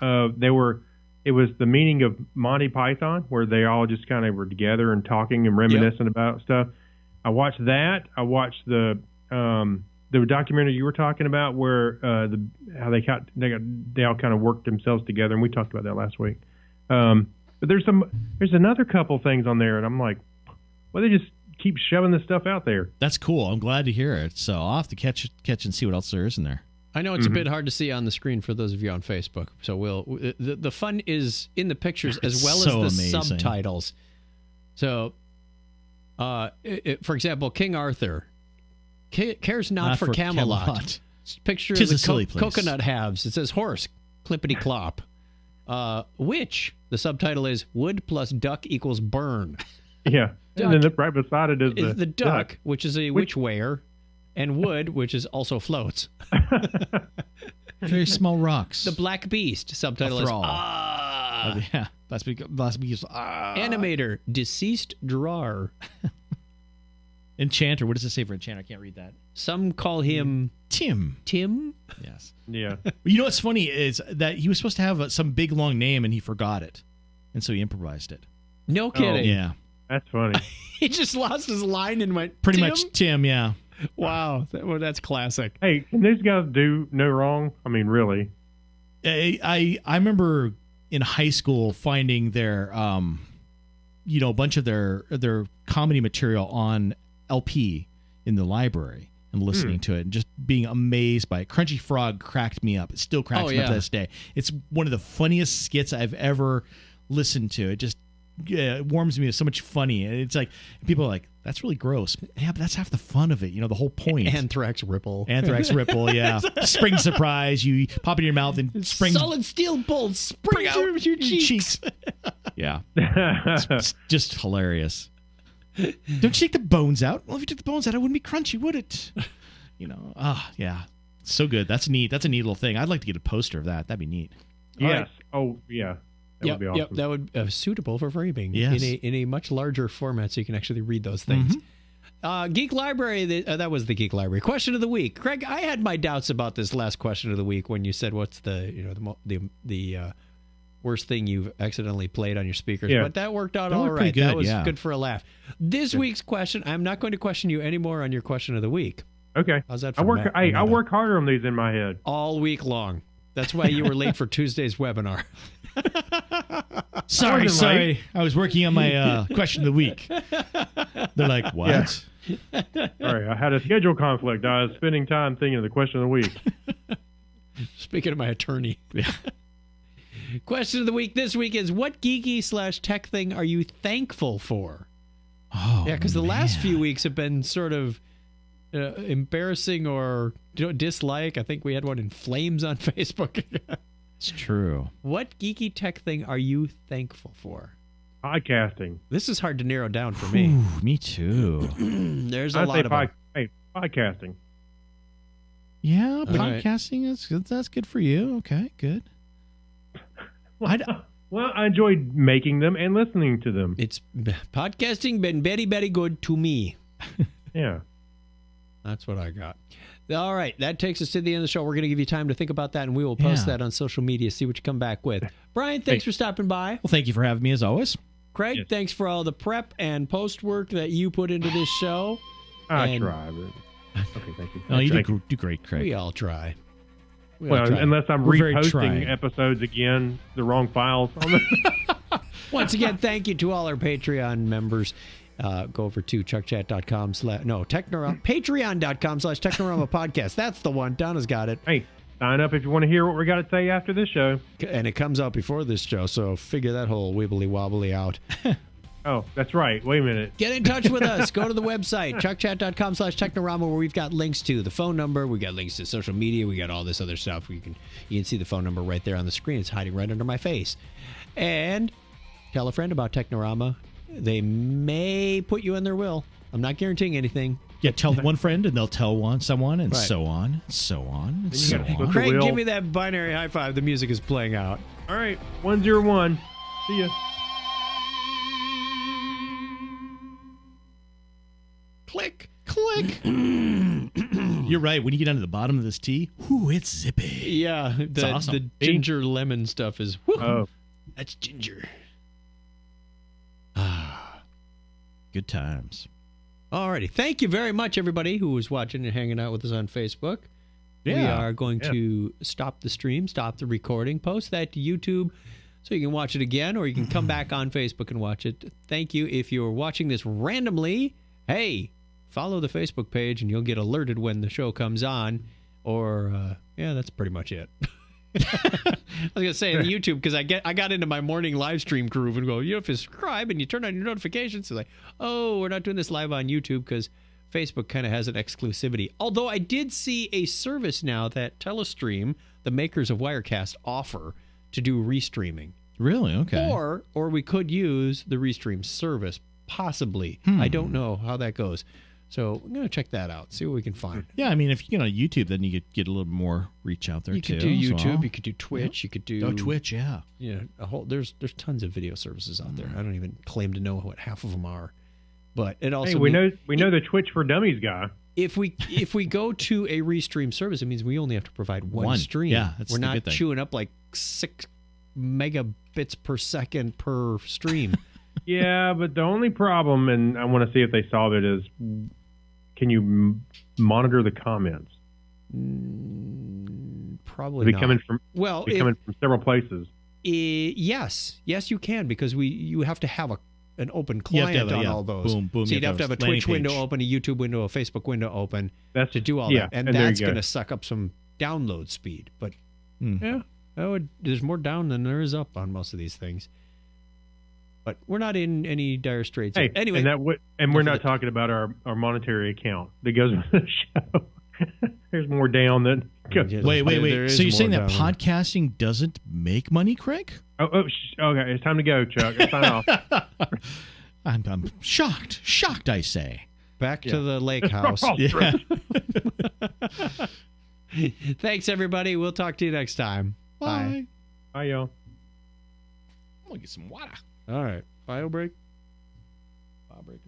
It was the meaning of Monty Python, where they all just kind of were together and talking and reminiscing about stuff. I watched that. I watched the documentary you were talking about, where how they all kind of worked themselves together, and we talked about that last week. But there's another couple things on there, and I'm like, well, they just keep shoving this stuff out there. That's cool. I'm glad to hear it. So I'll have to catch and see what else there is in there. I know it's a bit hard to see on the screen for those of you on Facebook. So the fun is in the pictures as well as the subtitles. So, for example, King Arthur cares not for Camelot. Picture of the coconut halves. It says horse, clippity clop. Witch, the subtitle is wood plus duck equals burn. Yeah. Duck and then right beside it is the duck, which is a witch wear, and wood, which is also floats. Very small rocks. The Black Beast, subtitle is yeah. Black Beast. Animator, deceased drawer. Enchanter. What does it say for Enchanter? I can't read that. Some call him Tim. Tim? Yes. Yeah. You know what's funny is that he was supposed to have some big long name and he forgot it, and so he improvised it. No kidding. Yeah. That's funny. He just lost his line and went, Pretty Tim? much Tim, yeah. Wow. That's classic. Hey, can these guys do no wrong? I mean, really? I remember in high school finding their a bunch of their comedy material on LP in the library and listening to it and just being amazed by it. Crunchy Frog cracked me up. It still cracks me up to this day. It's one of the funniest skits I've ever listened to. It just warms me with so much funny. And it's like people are like, that's really gross. Yeah, but that's half the fun of it. The whole point. Anthrax Ripple, yeah. Spring surprise. You pop it in your mouth and spring. Solid steel bolts spring out through your cheeks. Yeah. It's just hilarious. Don't you take the bones out? Well, if you took the bones out, it wouldn't be crunchy, would it? Yeah. So good. That's neat. That's a neat little thing. I'd like to get a poster of that. That'd be neat. Yes. Right. Oh, yeah. That would be awesome. Yep, that would be suitable for framing yes. in a much larger format so you can actually read those things. Geek Library, that was the Geek Library. Question of the week. Craig, I had my doubts about this last question of the week when you said what's the worst thing you've accidentally played on your speakers. Yeah. But that worked out That all worked right. pretty good, That was yeah. good for a laugh. This week's question, I'm not going to question you anymore on your question of the week. Okay. How's that for I work harder on these in my head. all week long. That's why you were late for Tuesday's webinar. Sorry. I was working on my question of the week. They're like, what? Yeah. Sorry, I had a schedule conflict. I was spending time thinking of the question of the week. Speaking of my attorney. Question of the week this week is, what geeky/tech thing are you thankful for? Oh, yeah, because the last few weeks have been sort of embarrassing or dislike. I think we had one in flames on Facebook. It's true. What geeky tech thing are you thankful for? Podcasting. This is hard to narrow down for me. Ooh, me too. There's a I'd lot say of them. podcasting. Yeah, right. podcasting, that's good for you. Okay, good. Well, I enjoyed making them and listening to them. It's podcasting been very, very good to me. Yeah. That's what I got. All right, that takes us to the end of the show. We're going to give you time to think about that, and we will post that on social media, see what you come back with. Brian, thanks for stopping by. Well, thank you for having me, as always. Craig, thanks for all the prep and post work that you put into this show. I try, but... Okay, thank you. Oh, you do great, Craig. We all try. Unless I'm reposting episodes again, the wrong files. Once again, thank you to all our Patreon members. Go over to chuckchat.com patreon.com/Technorama podcast. That's the one. Donna's got it. Hey, sign up if you want to hear what we got to say after this show. And it comes out before this show, so figure that whole wibbly wobbly out. Oh, that's right. Wait a minute. Get in touch with us. Go to the website, chuckchat.com/Technorama, where we've got links to the phone number. We got links to social media. We got all this other stuff. You can see the phone number right there on the screen. It's hiding right under my face. And tell a friend about Technorama. They may put you in their will. I'm not guaranteeing anything. Yeah, tell one friend, and they'll tell someone, and Right. so on, so on, and so on. Craig, give me that binary high five. The music is playing out. All right, 101. See ya. Click. You're right. When you get down to the bottom of this tea, it's zippy. Yeah, It's awesome. the ginger lemon stuff is. Oh, that's ginger. Good times. Alrighty. Thank you very much, everybody who was watching and hanging out with us on Facebook. We Yeah. are going to stop the stream, stop the recording, post that to YouTube so you can watch it again, or you can come back on Facebook and watch it. Thank you. If you're watching this randomly, hey, follow the Facebook page and you'll get alerted when the show comes on. Or, that's pretty much it. I was going to say on YouTube, because I got into my morning live stream groove and go, if you subscribe and you turn on your notifications, it's like, oh, we're not doing this live on YouTube because Facebook kind of has an exclusivity. Although I did see a service now that Telestream, the makers of Wirecast, offer to do restreaming. Really? Okay. Or we could use the restream service, possibly. I don't know how that goes. So I'm going to check that out, see what we can find. Yeah, I mean, if you get on YouTube, then you get a little more reach out there, You too. could do YouTube, well. you could do Twitch, you could do... Oh, Twitch, yeah. There's tons of video services out there. I don't even claim to know what half of them are. But it also Hey, we know the Twitch for Dummies guy. if we go to a restream service, it means we only have to provide one stream. Yeah, that's we're the not good thing. chewing up like 6 megabits per second per stream. Yeah, but the only problem, and I want to see if they solve it, is can you monitor the comments? Probably They not. coming from Well, from several places. Yes, you can, because you have to have an open You have to client have on yeah, all those. Boom, boom. So you'd have to have a landing Twitch window page. open, a YouTube window, a Facebook window open That's to do all yeah, that, and and there you that's go. going to suck up some download speed. But Hmm. there's more down than there is up on most of these things. But we're not in any dire straits. Hey, Anyway, and we're not talking about our monetary account that goes with the show. There's more down than. Wait. there is So you're more saying that down. podcasting doesn't make money, Craig? Okay, it's time to go, Chuck. Let's sign off. I'm shocked, I say. Back to the lake house. Yeah. Thanks, everybody. We'll talk to you next time. Bye. Bye, y'all. I'm gonna get some water. All right. Bio break. Bio break.